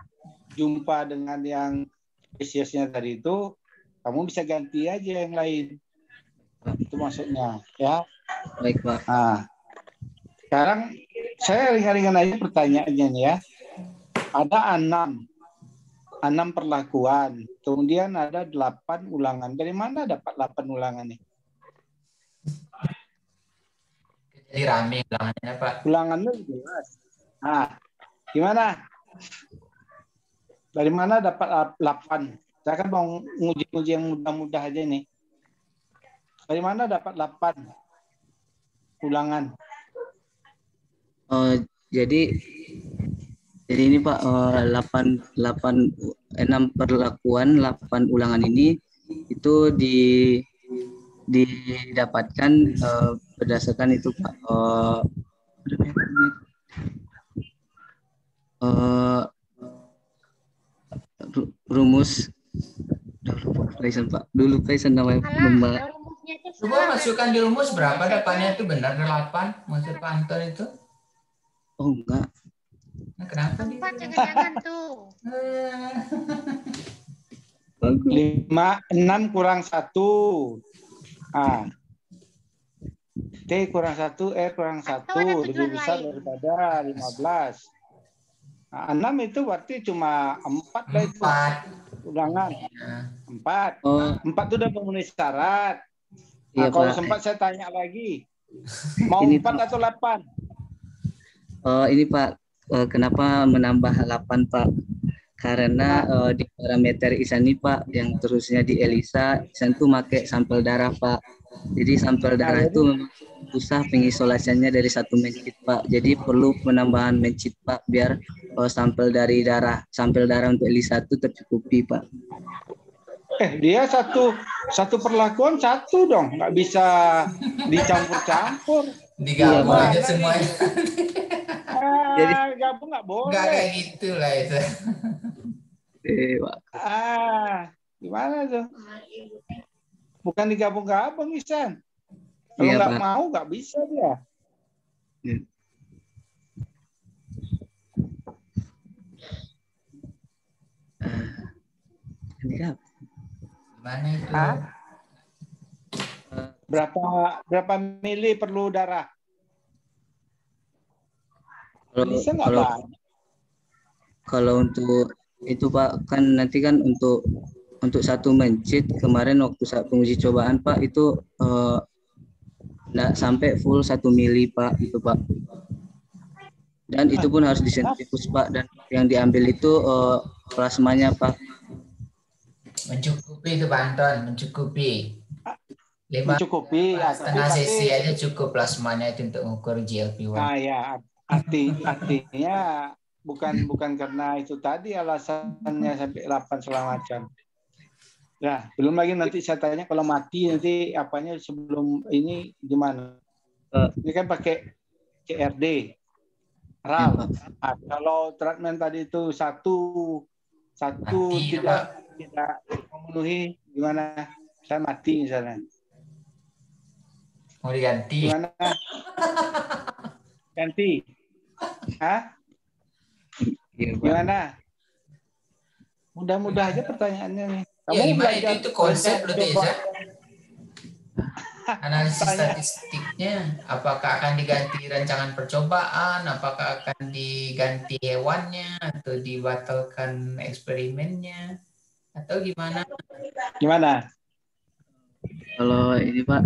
jumpa dengan yang spesiesnya tadi itu, kamu bisa ganti aja yang lain. Itu maksudnya, ya. Baik Pak. Sekarang saya ringan-ringan aja pertanyaannya ya. Ada 6 perlakuan, kemudian ada 8 ulangan. Dari mana dapat 8 ulangan nih? Jadi rame ulangannya Pak. Ulangannya jelas. Gimana? Dari mana dapat 8? Saya kan mau nguji yang mudah-mudah aja nih. Dari mana dapat 8 ulangan? Jadi ini Pak, 6 perlakuan, 8 ulangan ini itu didapatkan berdasarkan itu Pak, rumus. Dulu Faisal namanya. Rumusnya itu Coba masukkan di rumus berapa dapatnya itu benar 8 maksud Pak Anton itu? Oh enggak. Nah, kenapa 4 jangan-jangan tuh. 6 kurang 1. T kurang 1, R kurang 1 lebih besar daripada 15. Nah, 6 itu berarti cuma 4 lah itu. Ulangan. 4. 4 itu udah memenuhi syarat. Nah, Iya, kalau Pak. sempat saya tanya lagi. Mau Ini, 4 atau 8? Ini Pak, kenapa menambah 8 Pak? Karena di parameter Isan ini Pak, yang terusnya di ELISA, Isan tuh pakai sampel darah Pak. Jadi sampel darah itu memang susah pengisolasiannya dari 1 mencit Pak. Jadi perlu penambahan mencit Pak, biar sampel darah untuk ELISA itu tercukupi Pak. Dia satu perlakuan 1 dong, nggak bisa dicampur-campur. Digabung aja semuanya. Jadi gabung nggak boleh. Nggak kayak gitu lah itu. Gimana tuh? Bukan digabung-gabung, Isan. Kalau Iya, nggak Pak. mau nggak bisa dia. Gimana itu? Berapa mili perlu darah? Kalau untuk itu Pak, kan nanti kan untuk 1 mencit kemarin waktu saat penguji cobaan Pak itu nggak sampai full 1 mili Pak itu Pak. Dan itu pun harus disentrifus Pak, dan yang diambil itu plasmanya Pak. Mencukupi itu Pak Anton, mencukupi. 5,5 cc aja cukup plasmanya itu untuk mengukur GLP-1. Nah ya, artinya bukan karena itu tadi alasannya sampai 8 segala macam. Nah, belum lagi nanti saya tanya kalau mati nanti apanya sebelum ini gimana? Ini kan pakai CRD, RAL. Nah, kalau treatment tadi itu satu mati, tidak memenuhi, gimana? Saya mati misalnya. Mau diganti? Gimana? Ganti? Gimana? Mudah-mudah aja pertanyaannya nih. Ya, gimana itu konsep loh Teza? Analisis statistiknya, apakah akan diganti rancangan percobaan, apakah akan diganti hewannya, atau dibatalkan eksperimennya, atau gimana? Gimana? Kalau ini Pak,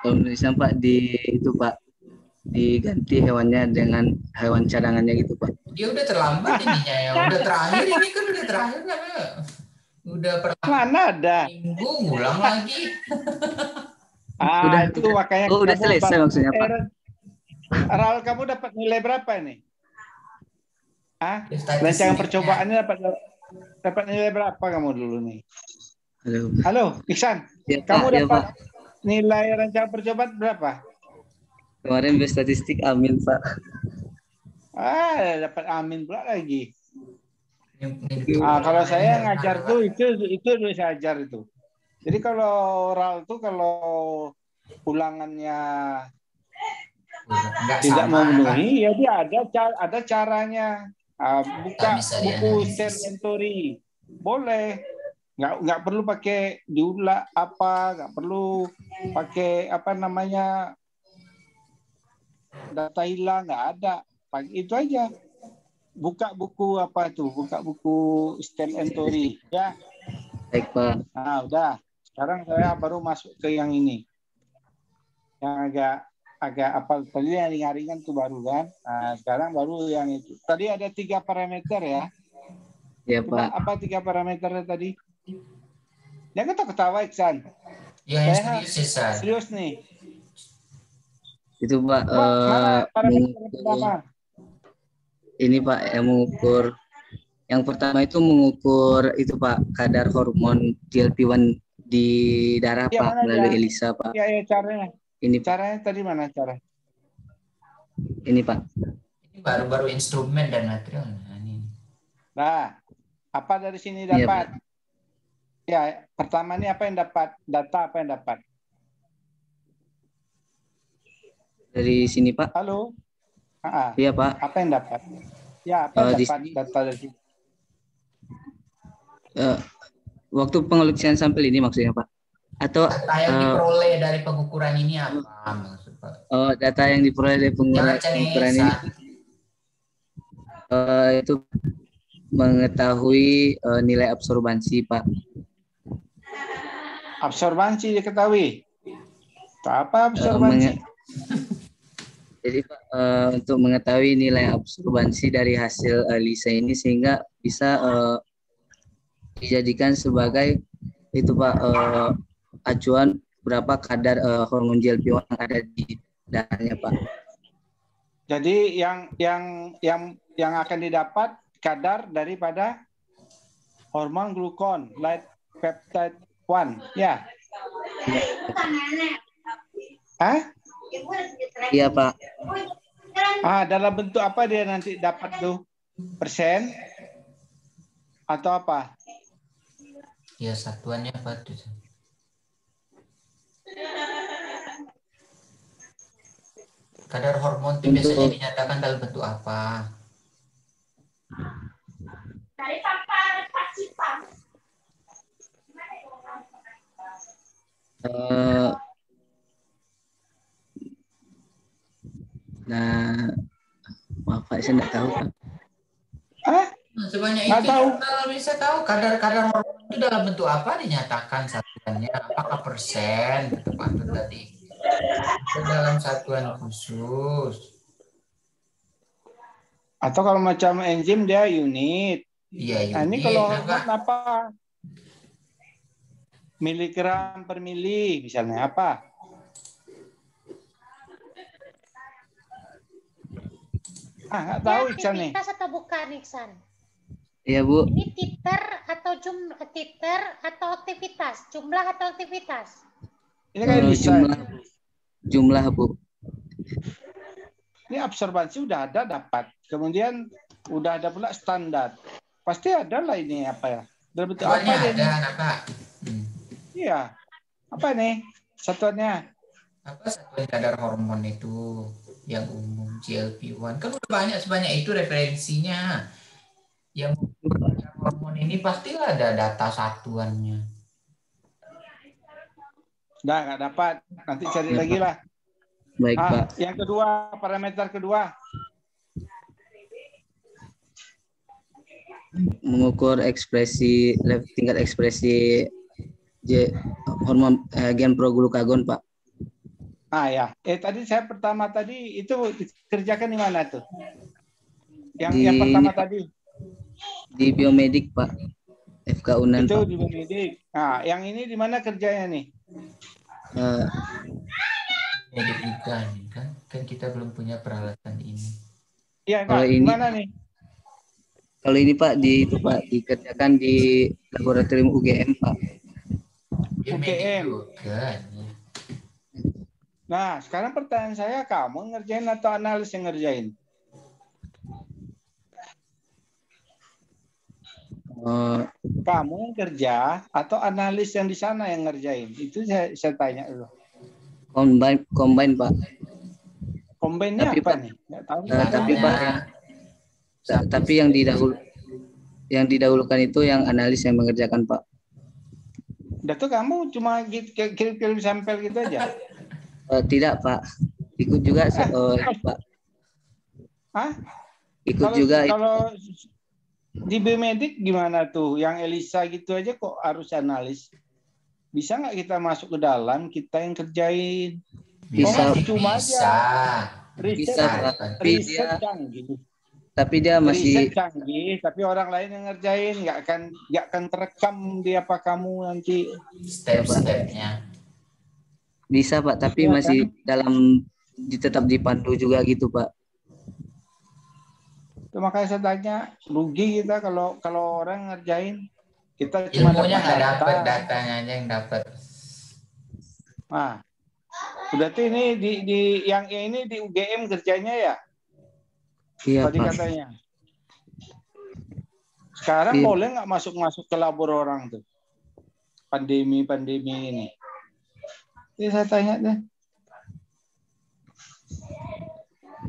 kalau misalnya Pak diganti hewannya dengan hewan cadangannya gitu Pak. Dia udah terlambat ininya ya, udah terakhir ini kan udah terakhir nggak? Udah mana ada minggu ngulang lagi. Udah, itu makanya udah selesai maksudnya Pak. Ral, kamu dapat nilai berapa ini? Rancangan percobaannya dapat nilai berapa kamu dulu nih? Halo, Iksan. Ya, kamu Pak, dapat ya, nilai rancangan percobaan berapa? Kemarin statistik amin Pak. Dapat amin pula lagi. Kalau saya ngajar tuh itu saya ajar itu. Jadi kalau RAL tuh kalau ulangannya tidak memenuhi, ya dia ada caranya. Buka buku Sterlentori, boleh. Nggak perlu pakai diulang nggak perlu pakai data hilang, nggak ada. Itu aja. Buka buku buka buku Sterlentori, ya. Baik Pak. Nah udah. Sekarang saya baru masuk ke yang ini, yang agak apa tadi yang ringan-ringan tuh baru kan. Nah, sekarang baru yang itu. Tadi ada 3 parameter ya. Ya Pak. Apa 3 parameternya tadi? Jangan ketawa Iksan. Ya serius Iksan. Serius nih. Itu Pak. Mana parameter pertama? Ini Pak yang mengukur. Yang pertama itu mengukur itu Pak kadar hormon GLP-1 di darah ya, Pak melalui ELISA Pak. Ya caranya. Ini caranya tadi mana cara? Ini Pak. Ini baru-baru instrumen dan material. Nah, apa dari sini dapat? Ya, pertama ini apa yang dapat? Data apa yang dapat? Dari sini Pak. Halo. Iya Pak. Apa yang dapat? Ya, apa yang dapat data dari sini? Waktu pengeluksan sampel ini maksudnya Pak? Atau data yang diperoleh dari pengukuran ini apa maksud Pak? Data yang diperoleh dari pengukuran ini itu mengetahui nilai absorbansi Pak. Absorbansi diketahui. Apa absorbansi? Jadi Pak, untuk mengetahui nilai absorbansi dari hasil LISA ini sehingga bisa dijadikan sebagai itu Pak acuan berapa kadar hormon GLP-1 yang ada di darahnya Pak. Jadi yang akan didapat kadar daripada hormon glukon, light peptide 1, ya. Hah? Iya Pak. Dalam bentuk apa dia nanti dapat tuh? Persen atau apa? Ya satuannya apa tuh? Kadar hormon itu biasanya dinyatakan dalam bentuk apa? Dari papan pasipan. Nah, maaf Pak, saya tidak tahu Pak. Sebanyak itu kalau bisa tahu kadar hormon itu dalam bentuk apa dinyatakan satuannya, apakah persen gitu Pak tadi dalam satuan khusus atau kalau macam enzim dia unit. Iya, nah, ini kalau hormon apa? Miligram per mili misalnya apa? Nggak tahu Iksan nih. Aktivitas atau bukan Iksan? Iya Bu. Ini titer atau aktivitas? Jumlah atau aktivitas? Ini kayak jumlah Bu. Ini absorbansi udah ada dapat. Kemudian udah ada pula standar. Pasti ada lah ini apa ya? Dalam bentuk apa ini? Iya. Apa nih satuannya? Apa satuan kadar hormon itu yang umum GLP-1? Kan udah banyak sebanyak itu referensinya. Yang hormon ini pastilah ada data satuannya. Nggak dapat. Nanti cari lagi lah. Baik Pak. Yang kedua, parameter kedua. Mengukur tingkat ekspresi hormon gen proglukagon Pak. Ya. Tadi saya pertama tadi itu dikerjakan di mana tuh? Yang pertama tadi. Di biomedik Pak. FK Unan itu Pak. Di biomedik. Yang ini di mana kerjanya nih? Medik kan kita belum punya peralatan ini. Iya, kalau ini mana nih? Kalau ini Pak dikerjakan di laboratorium UGM Pak. UGM. Nah, sekarang pertanyaan saya, kamu ngerjain atau analis yang ngerjain? Kamu yang kerja atau analis yang di sana yang ngerjain? Itu saya tanya dulu. Combine Pak. Combine-nya apa Pak, nih? Tahu. Tapi Pak tapi yang didahulukan itu yang analis yang mengerjakan Pak. Udah tuh kamu cuma kirim sampel gitu aja? Tidak Pak. Ikut juga Pak. Ikut juga. Kalau di biomedik gimana tuh? Yang ELISA gitu aja kok harus analis? Bisa nggak kita masuk ke dalam, kita yang kerjain? Bisa. Cuma aja. Riset canggih. Tapi dia masih riset canggih, tapi orang lain yang ngerjain nggak akan terekam di apa kamu nanti step-stepnya. Bisa Pak, tapi masih tetap dipandu juga gitu Pak. Itu makanya saya tanya, rugi kita kalau orang ngerjain, kita cuma ilmunya nggak dapat, datanya aja yang dapat. Berarti ini yang ini di UGM kerjanya ya? Iya Tadi Pak. katanya. Sekarang boleh nggak masuk ke labor orang tuh? Pandemi ini. Ini saya tanya deh.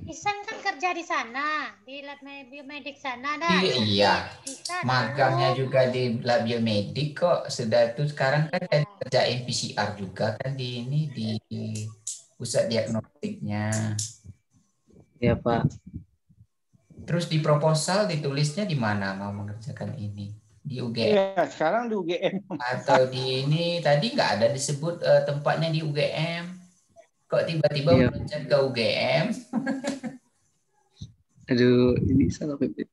Isan kan kerja di sana, di lab biomedik sana dah. Iya, Bisa magangnya dulu. juga di lab biomedik kok. Sudah itu sekarang kan kerjain PCR juga kan di ini di pusat diagnostiknya. Ya Pak. Terus di proposal ditulisnya di mana mau mengerjakan ini? Di UGM? Iya, sekarang di UGM. Atau di ini tadi nggak ada disebut tempatnya di UGM. Kok tiba-tiba meloncat ke UGM? Aduh, ini salah pipit.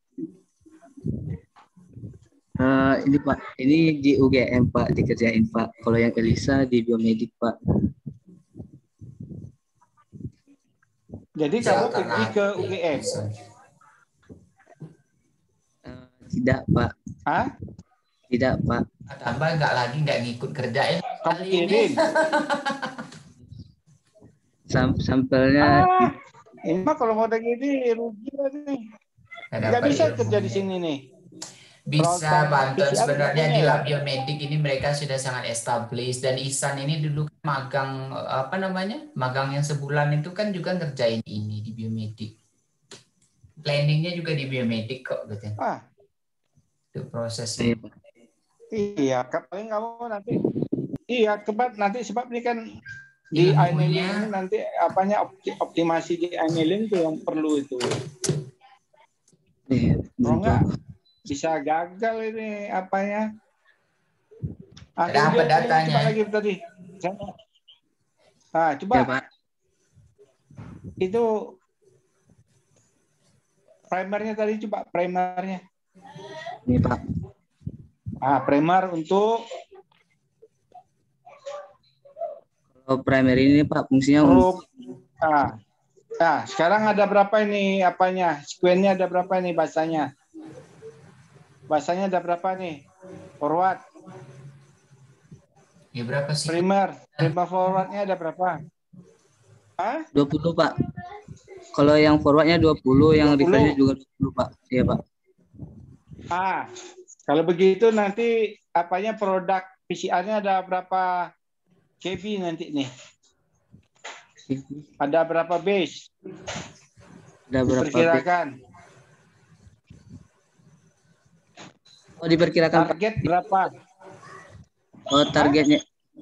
Ini Pak, ini di UGM Pak, dikerjain Pak. Kalau yang Elisa di biomedik Pak. Jadi kamu pergi ke UGM? Tidak Pak. Hah? Tidak Pak. Tambah nggak ngikut kerjain. Kamu kirim. Sampelnya. Ini mah kalau mau gini rugi lah nih. Nggak bisa kerja di sini nih. Bisa bantuan sebenarnya di lab biomedik ini mereka sudah sangat established, dan Ihsan ini dulu magang apa namanya, magang yang sebulan itu kan juga ngerjain ini di biomedik, planningnya juga di biomedik kok gitu. Itu prosesnya. Iya, paling kamu nanti nanti sebab ini kan di emailing ini nanti apanya optimasi di emailing itu yang perlu itu. Kalau enggak bisa gagal ini apanya. Ada apa datanya? Coba lagi tadi. Coba. Ya, Pak. Itu primernya tadi, coba primernya. Ini Pak. Primer untuk primer ini Pak fungsinya untuk sekarang ada berapa ini apanya? Sequence-nya ada berapa nih bahasanya? Bahasanya ada berapa nih? Forward. Ya berapa sih? Primer forward-nya ada berapa? 20 Pak. Kalau yang forward-nya 20, yang reverse-nya juga 20 Pak. Iya Pak. Kalau begitu nanti apanya produk PCR-nya ada berapa KB nanti nih? Ada berapa base? Ada berapa? Diperkirakan. Diperkirakan target berapa?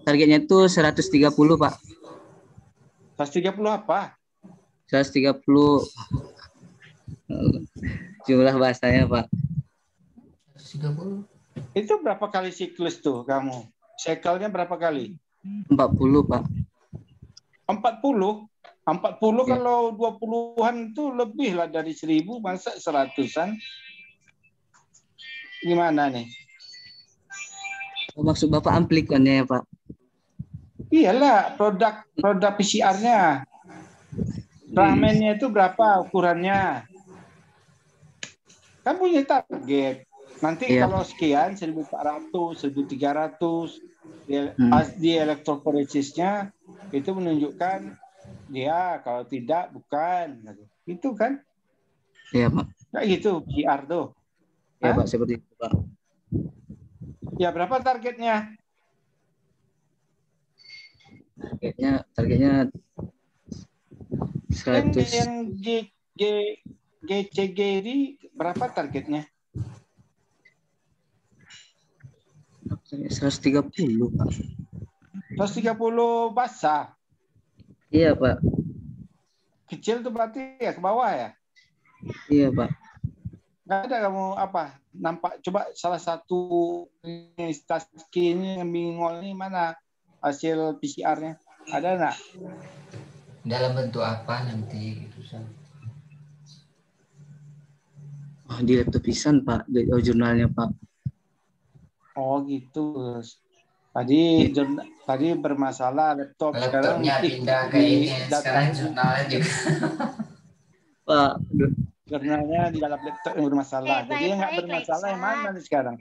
Targetnya itu 130 Pak. 130 apa? 130 jumlah bahasanya Pak. 130. Itu berapa kali siklus tuh kamu? Cycle-nya berapa kali? 40 Pak. 40? 40 ya. Kalau 20-an itu lebih lah dari 1000, masa 100-an? Gimana nih? Maksud Bapak amplikonnya ya Pak? Iyalah, produk PCR-nya. Fragmennya itu berapa ukurannya? Kan punya target. Nanti kalau sekian, 1400, 1300, di elektroforesisnya itu menunjukkan dia, kalau tidak bukan. Itu kan? Iya Pak. Kayak gitu PCR tuh. Iya Pak, seperti itu Pak. Ya berapa targetnya? Targetnya 100. Yang GCG ini berapa targetnya? 130 Pak. 130 basah. Iya Pak. Kecil tuh berarti ya ke bawah ya? Iya Pak. Nggak ada kamu apa? Nampak coba salah satu ini yang bingol ini mana hasil PCR-nya? Ada nggak? Dalam bentuk apa nanti? Di laptop pisan Pak, di jurnalnya Pak. Oh gitu. Tadi bermasalah laptop. Laptopnya pindah ke ini. Sekarang jurnalnya juga. Pak, jurnalnya di dalam laptop yang bermasalah. Jadi yang nggak bermasalah yang mana nih sekarang?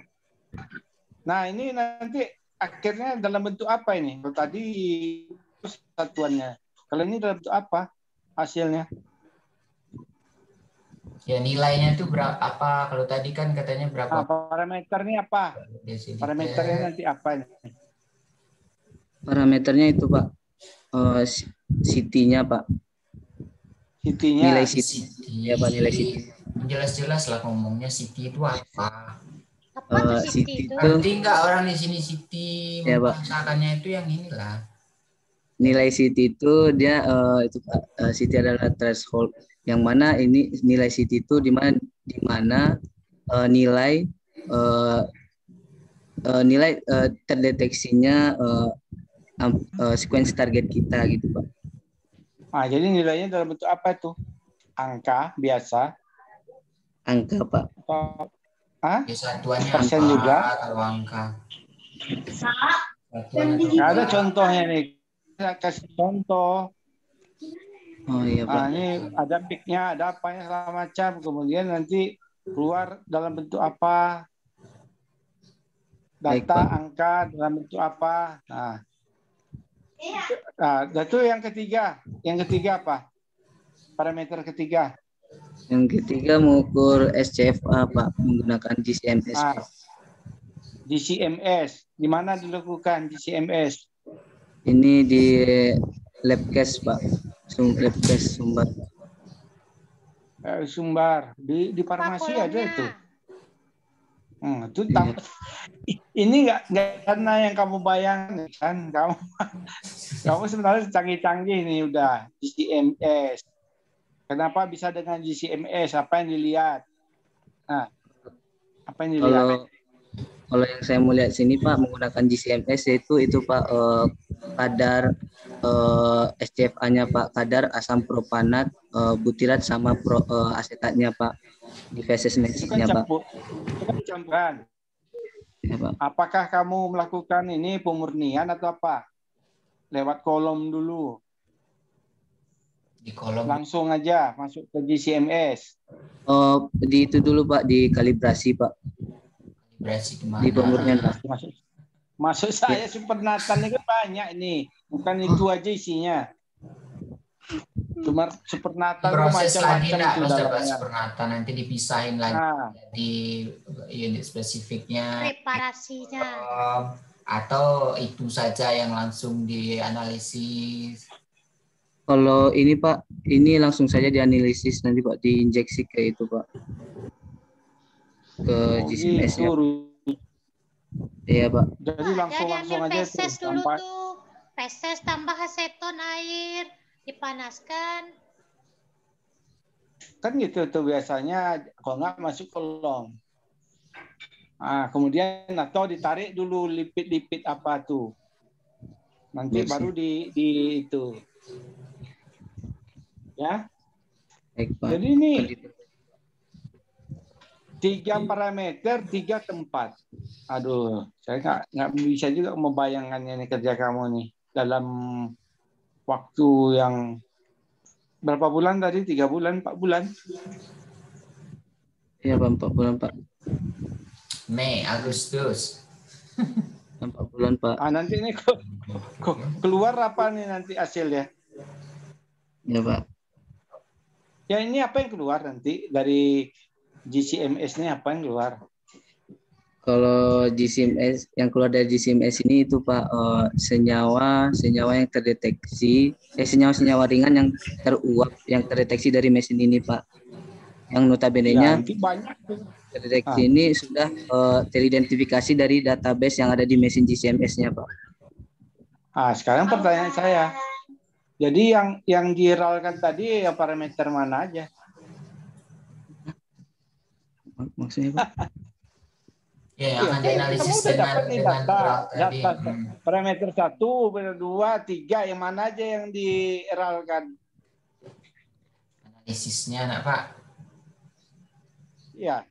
Nah ini nanti akhirnya dalam bentuk apa ini? Kalau tadi satuannya. Kalau ini dalam bentuk apa hasilnya? Ya nilainya itu berapa? Apa? Kalau tadi kan katanya berapa? Parameternya apa? Parameternya nanti apa? Parameternya itu Pak, CT-nya Pak. City-nya. Nilai City. Ya Pak, nilai City. Jelas-jelas lah ngomongnya City itu apa. Apa tuh City itu? Ngerti nggak orang di sini City Ya, Pak. membahasakannya itu yang inilah. Nilai City itu dia itu Pak, City adalah threshold yang mana ini nilai City itu di mana nilai terdeteksinya sequence target kita gitu Pak. Jadi nilainya dalam bentuk apa tuh? Angka biasa? Angka Pak. Ya, satuannya persen apa, juga? Kalau angka. Nggak ada contohnya nih. Saya kasih contoh. Oh iya Pak. Ini ada peak-nya, ada apanya segala macam. Kemudian nanti keluar dalam bentuk apa? Data, Baik, Pak. angka dalam bentuk apa? Nah, itu yang ketiga. Yang ketiga apa? Parameter ketiga. Yang ketiga mengukur SCFA Pak menggunakan GCMS. GCMS. Di mana dilakukan GCMS? Ini di Labcast Pak. Labcast Sumbar. Sumbar. Di farmasi ada itu. Itu ini nggak karena yang kamu bayangkan kan, kamu sebenarnya canggih-canggih nih udah GCMS. Kenapa bisa dengan GCMS? Apa yang dilihat? Apa yang dilihat? Kalau yang saya mau lihat sini Pak menggunakan GCMS itu Pak kadar SCFA-nya Pak, kadar asam propanat, butirat sama asetatnya Pak di feses matching-nya Pak. Itu kan campuran. Ya, Pak. Apakah kamu melakukan ini pemurnian atau apa? Lewat kolom dulu. Di kolom langsung aja masuk ke GCMS. Di itu dulu Pak, di kalibrasi Pak. Kalibrasi kemana? Di pemurnian Pak. Maksud saya supernatan ini kan banyak nih, bukan itu aja isinya. Cuma supernatan proses lagi macam-macam enggak Mas supernatan nanti dipisahin lagi di unit spesifiknya. Preparasinya. Atau itu saja yang langsung dianalisis. Kalau ini Pak, ini langsung saja dianalisis nanti Pak, diinjeksi ke itu Pak, ke GCMS-nya. Iya Pak. Jadi langsung aja feses dulu tuh, feses tambah aseton air, dipanaskan. Kan gitu tuh biasanya, kalau nggak masuk kolom. Kemudian atau ditarik dulu lipid-lipid apa tuh, nanti baru di itu. Ya. Baik, Pak. Jadi ini 3 parameter, 3 tempat. Aduh, saya nggak bisa juga membayangkannya nih kerja kamu nih dalam waktu yang berapa bulan tadi? 3 bulan, 4 bulan? Iya Pak, 4 bulan Pak. Mei, Agustus. 4 bulan Pak. Nanti ini keluar apa nih nanti hasilnya? Ya Pak. Ya ini apa yang keluar nanti dari GCMS ini, apa yang keluar? Kalau GCMS, yang keluar dari GCMS ini itu Pak, senyawa yang terdeteksi, senyawa ringan yang teruap, yang terdeteksi dari mesin ini Pak. Yang notabene-nya terdeteksi ini sudah teridentifikasi dari database yang ada di mesin GCMS-nya Pak. Sekarang pertanyaan saya. Jadi yang diralkan tadi yang parameter mana aja? Maksudnya Pak? Ya, akan dianalisis dengan data. Parameter 1, 2, 3, yang mana aja yang diralkan? Analisisnya, Pak. Ya.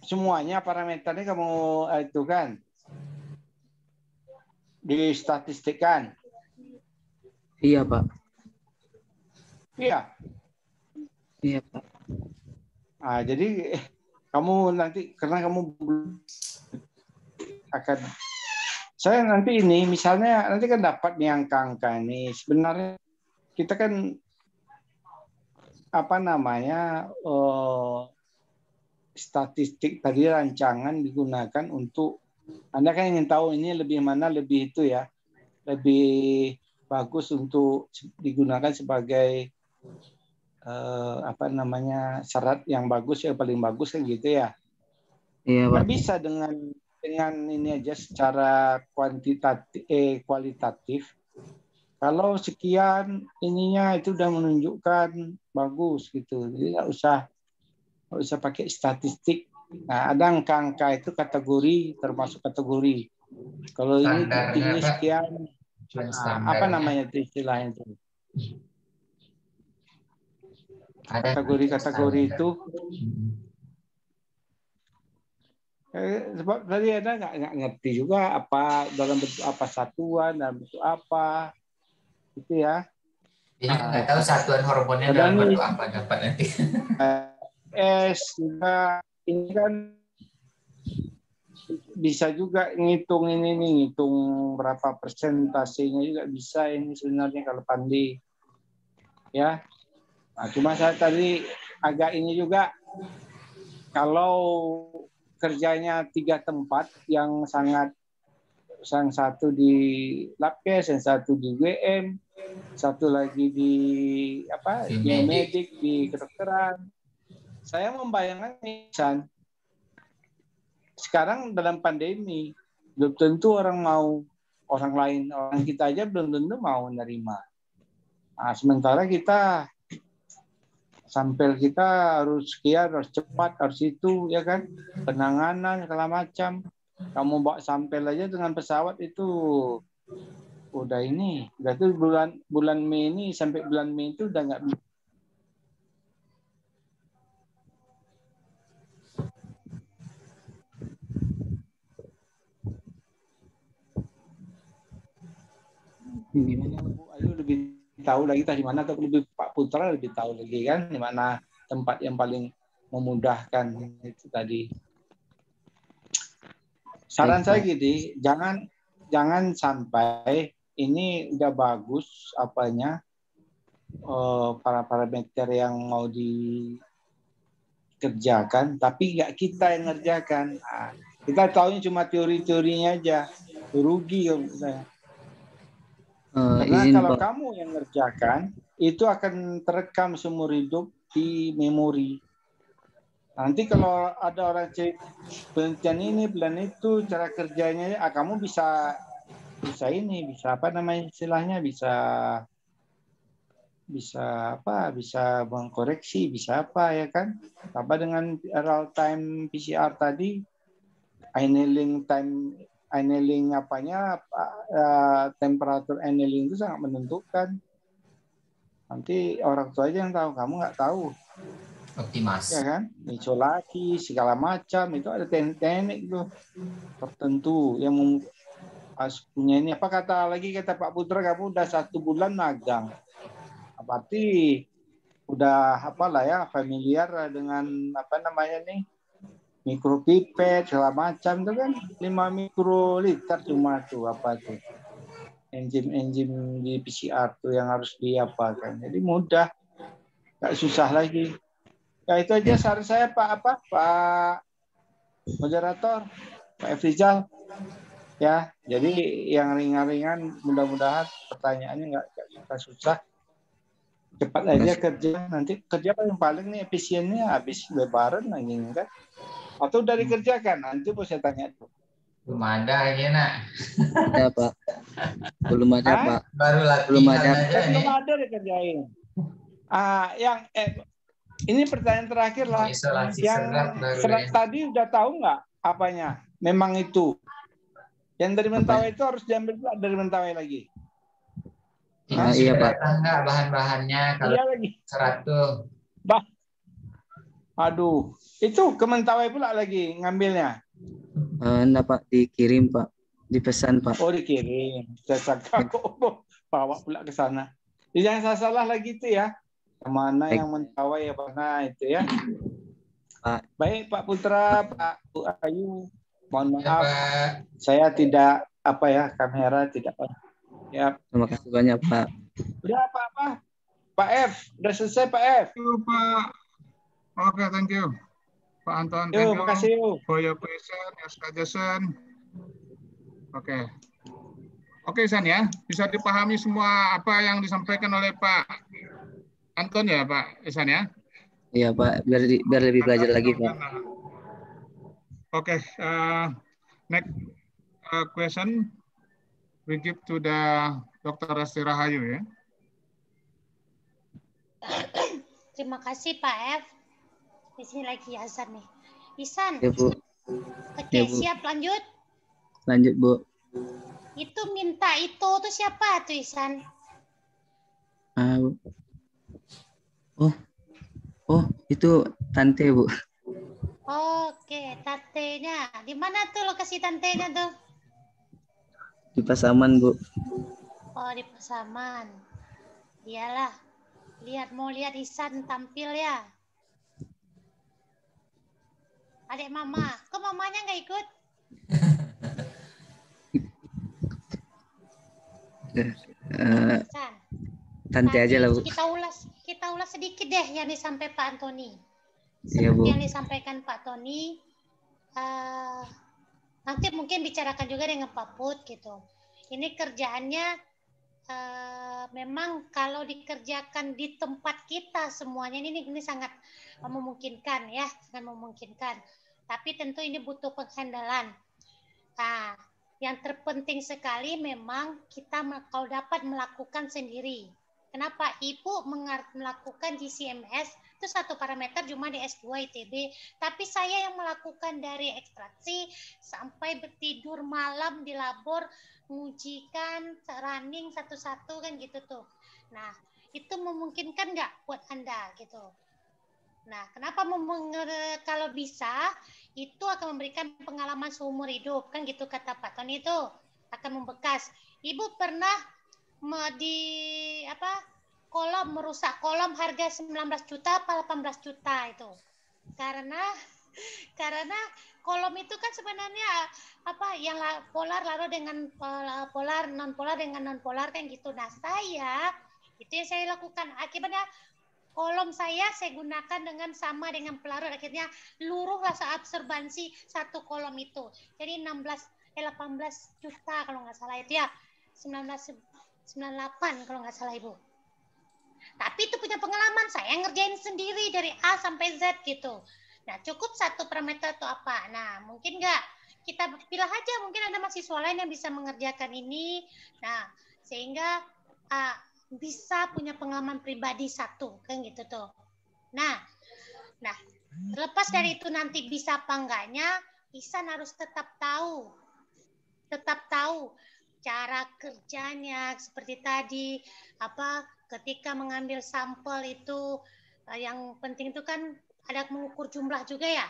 Semuanya parameternya kamu itu kan distatistikkan. Iya Pak. Iya. Iya Pak. Jadi kamu nanti, karena kamu akan, saya nanti ini misalnya nanti kan dapat nih angka-angka ini. Sebenarnya kita kan statistik tadi rancangan digunakan untuk, Anda kan ingin tahu ini lebih mana lebih itu ya, lebih bagus untuk digunakan sebagai syarat yang bagus, yang paling bagus kan gitu ya. Iya, Pak. Nggak bisa dengan ini aja secara kualitatif. Kalau sekian ininya itu udah menunjukkan bagus gitu. Jadi nggak usah pakai statistik. Nah, ada angka-angka itu kategori, termasuk kategori. Kalau ini tinggi sekian, apa namanya itu istilahnya itu? Kategori-kategori itu. Sebab tadi ada nggak ngerti juga apa dalam bentuk apa satuan, dalam bentuk apa, gitu ya. Ini nggak tahu satuan hormonnya dalam bentuk apa dapat nanti. Juga ini kan bisa juga ngitung ini nih, ngitung berapa persentasenya juga bisa ini sebenarnya kalau pandai, ya. Nah, cuma saya tadi agak ini juga kalau kerjanya 3 tempat yang satu di Labkes, yang satu di WM, satu lagi di medik, di kedokteran. Saya membayangkan Ihsan, sekarang dalam pandemi belum tentu orang kita aja belum tentu mau menerima. Nah, sementara kita sampel kita harus sekian, harus cepat, harus itu, ya kan? Penanganan, segala macam. Kamu bawa sampel aja dengan pesawat itu udah ini. Udah tuh bulan Mei ini, sampai bulan Mei itu udah nggak bisa. Gimana Bu Ayu lebih tahu lagi di mana, atau lebih Pak Putra lebih tahu lagi kan di mana tempat yang paling memudahkan itu tadi. Saran saya gini, jangan sampai ini udah bagus para parameter yang mau dikerjakan, tapi nggak kita yang ngerjakan. Nah, kita tahunya cuma teori-teorinya aja, rugi kalau saya. Karena kalau kamu yang ngerjakan, itu akan terekam seumur hidup di memori. Nanti kalau ada orang cek penelitian ini, plan itu, cara kerjanya, kamu bisa apa namanya istilahnya, bisa mengkoreksi, bisa apa ya kan? Apa dengan real time PCR tadi, annealing temperatur annealing itu sangat menentukan. Nanti orang tua aja yang tahu, kamu nggak tahu. Optimas. Ya kan? Isolasi segala macam itu ada teknik tuh tertentu yang punya ini. Apa kata Pak Putra, kamu udah 1 bulan magang. Berarti udah familiar dengan mikropipet segala macam itu kan 5 mikroliter cuma tuh enzim di PCR tuh yang harus diapakan. Jadi mudah, nggak susah lagi. Ya itu aja saran saya Pak moderator, Pak Efrizal. Ya, jadi yang ringan-ringan mudah-mudahan pertanyaannya nggak susah. Cepat aja kerja. Nanti kerja paling nih efisiennya habis lebaran lagi kan. Atau udah dikerjakan, nanti mau saya tanya tuh. Belum ada aja nak. Ada Pak. Belum ada Pak. Baru latihan aja nih. Belum ada dikerjain. Ini pertanyaan terakhir lah. Yang tadi udah tahu nggak apanya? Memang itu. Yang dari Mentawai itu harus diambil dari Mentawai lagi. Iya Pak. Enggak bahan-bahannya kalau iya lagi. 100. Aduh, itu ke Mentawai pula lagi ngambilnya. Enggak Pak, dikirim Pak, dipesan Pak. Oh dikirim, saya kok bawa pula ke sana. Jangan salah lagi itu ya, mana yang Mentawai ya mana itu ya. Pak. Baik Pak Putra, Pak Ayu, mohon maaf, saya tidak kamera tidak. Ya. Terima kasih banyak Pak. Udah Pak F, udah selesai Pak F. Pak. Oke, thank you. Pak Anton, thank you. Terima kasih. For your question, your suggestion. Oke. Oke, San ya, bisa dipahami semua apa yang disampaikan oleh Pak Anton ya, Pak Isan ya? Iya Pak, biar lebih belajar lagi Pak. Oke, next question we give to the Dr. Rasti Rahayu ya. Terima kasih Pak F. Di sini lagi Hasan nih. Isan. Ya Bu. Oke, Ya, Bu. siap lanjut. Lanjut Bu. Itu minta itu tuh siapa tuh Isan? Oh, itu tante Bu. Oke, tantenya. Di mana tuh lokasi tantenya tuh? Di Pasaman Bu. Oh, di Pasaman. Iyalah. Mau lihat Isan tampil ya. Adik mama. Kok mamanya nggak ikut? Isan. Tante aja lah Bu. Kita ulas sedikit deh yang disampaikan Pak Antoni. Iya, Bu. Seperti yang disampaikan Pak Tony, nanti mungkin bicarakan juga dengan Pak Put gitu. Ini kerjaannya memang kalau dikerjakan di tempat kita semuanya ini sangat memungkinkan ya, sangat memungkinkan. Tapi tentu ini butuh penghandalan. Nah, yang terpenting sekali memang kita kalau dapat melakukan sendiri. Kenapa Ibu melakukan GCMS itu satu parameter cuma di S2 ITB, tapi saya yang melakukan dari ekstraksi sampai bertidur malam di labor, mengujikan, running satu-satu kan gitu tuh. Nah, itu memungkinkan nggak buat Anda gitu. Nah, kenapa kalau bisa itu akan memberikan pengalaman seumur hidup kan gitu kata Pak Tony itu akan membekas. Ibu pernah merusak kolom harga 19 juta apa 18 juta itu. Karena kolom itu kan sebenarnya yang polar lalu dengan polar, non polar dengan non polar kan gitu. Nah, itu yang saya lakukan. Akibatnya kolom saya gunakan sama dengan pelarut, akhirnya luruh rasa absorbansi satu kolom itu. Jadi 18 juta kalau nggak salah itu ya. 98 kalau nggak salah Ibu. Tapi itu punya pengalaman, saya ngerjain sendiri dari A sampai Z gitu. Nah, cukup satu parameter itu apa? Nah, mungkin nggak kita pilih aja, mungkin ada mahasiswa lain yang bisa mengerjakan ini. Nah, sehingga bisa punya pengalaman pribadi satu, kan gitu tuh. Nah, terlepas dari itu nanti bisa apa enggaknya, Ihsan harus tetap tahu cara kerjanya seperti tadi, ketika mengambil sampel itu yang penting itu kan ada mengukur jumlah juga ya.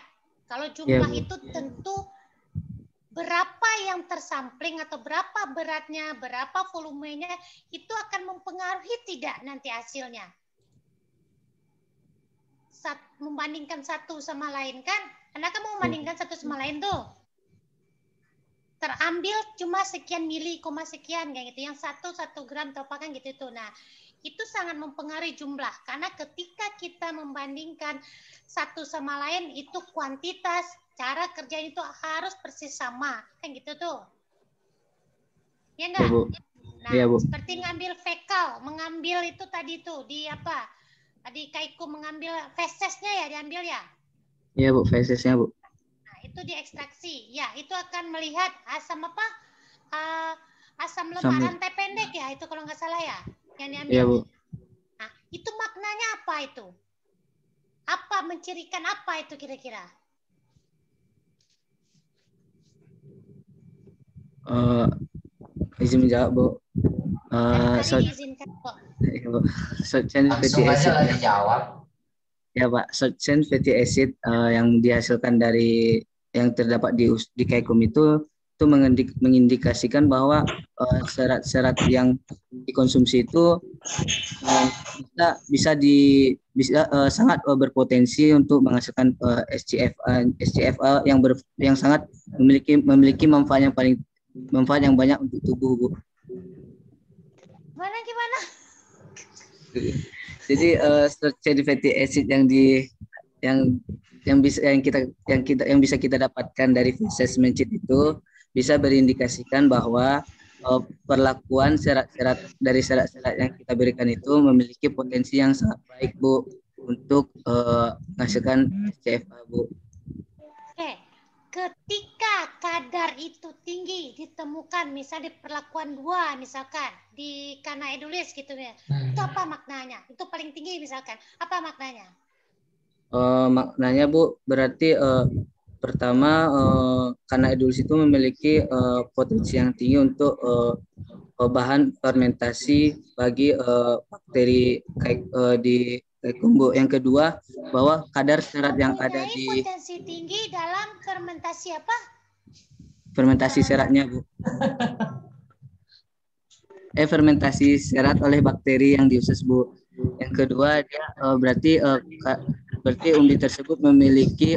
Kalau jumlah itu tentu berapa yang tersampling atau berapa beratnya, berapa volumenya, itu akan mempengaruhi tidak nanti hasilnya. Membandingkan satu sama lain kan, Anda kan mau membandingkan satu sama lain tuh. Terambil cuma sekian mili, sekian kayak gitu, yang 1 gram atau apa kan gitu itu. Nah, itu sangat mempengaruhi jumlah karena ketika kita membandingkan satu sama lain itu kuantitas, cara kerja itu harus persis sama kan gitu tuh. Ya enggak? Ya, Bu. Nah, ya, Bu. Seperti ngambil fekal, mengambil itu tadi tuh di Tadi Kaiku mengambil fesesnya ya diambil ya? Iya, Bu, fesesnya, Bu. Itu diekstraksi, ya itu akan melihat asam asam lemak rantai pendek ya itu kalau nggak salah ya yang diambil. Iya, Bu. Nah itu maknanya apa itu? Mencirikan apa itu kira-kira? Izin menjawab Bu. Izinkan kok. Short chain fatty acid. Langsung aja dijawab. Ya Pak, short chain fatty acid yang dihasilkan dari yang terdapat di Kaikum itu mengindikasikan bahwa serat-serat yang dikonsumsi itu bisa sangat berpotensi untuk menghasilkan SCFA yang sangat memiliki manfaat yang banyak untuk tubuh, Bu. Gimana? Jadi short chain fatty acid yang bisa kita dapatkan dari feses mencit itu bisa berindikasikan bahwa perlakuan serat-serat dari serat-serat yang kita berikan itu memiliki potensi yang sangat baik, Bu, untuk menghasilkan SCFA, Bu. Oke, ketika kadar itu tinggi ditemukan, misalnya di perlakuan 2, misalkan di Canaedulis gitu ya, itu apa maknanya? Itu paling tinggi misalkan, apa maknanya? Maknanya, Bu, berarti pertama Canaedulis itu memiliki potensi yang tinggi untuk bahan fermentasi bagi bakteri di kumbu. Yang kedua, bahwa kadar serat yang ada di potensi tinggi dalam fermentasi apa? Fermentasi seratnya, Bu. Fermentasi serat oleh bakteri yang diusus, Bu. Yang kedua, dia berarti umbi tersebut memiliki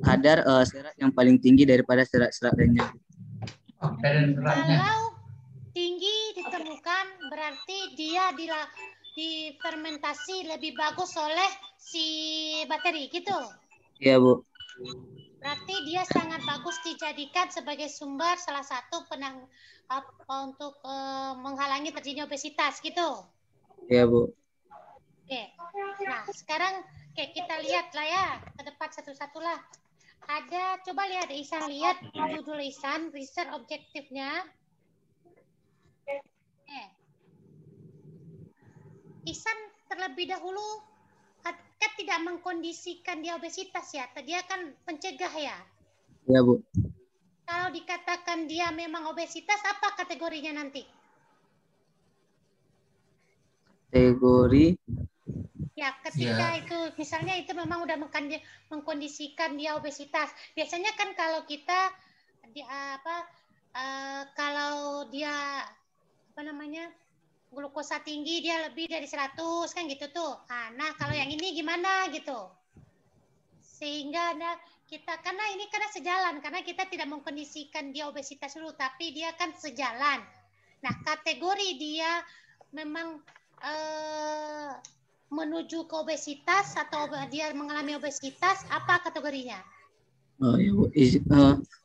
kadar serat yang paling tinggi daripada serat-serat lainnya. Kalau tinggi ditemukan, berarti dia difermentasi lebih bagus oleh si bakteri, gitu? Iya, Bu. Berarti dia sangat bagus dijadikan sebagai sumber salah satu untuk menghalangi terjadinya obesitas, gitu? Iya, Bu. Oke. Nah, sekarang kita lihat lah ya, ke depan satu-satu lah. Coba lihat, Ihsan lihat judul Ihsan, research objektifnya. Ihsan terlebih dahulu kan tidak mengkondisikan dia obesitas ya, dia kan pencegah ya. Iya, Bu. Kalau dikatakan dia memang obesitas, apa kategorinya nanti? Kategori? Ya, ketika itu misalnya itu memang udah mengkondisikan dia obesitas. Biasanya kan kalau kita kalau dia glukosa tinggi, dia lebih dari 100 kan gitu tuh. Nah, kalau yang ini gimana gitu? Sehingga karena ini sejalan, karena kita tidak mengkondisikan dia obesitas dulu, tapi dia kan sejalan. Nah, kategori dia memang menuju ke obesitas atau dia mengalami obesitas, apa kategorinya? Oh, ya, Bu.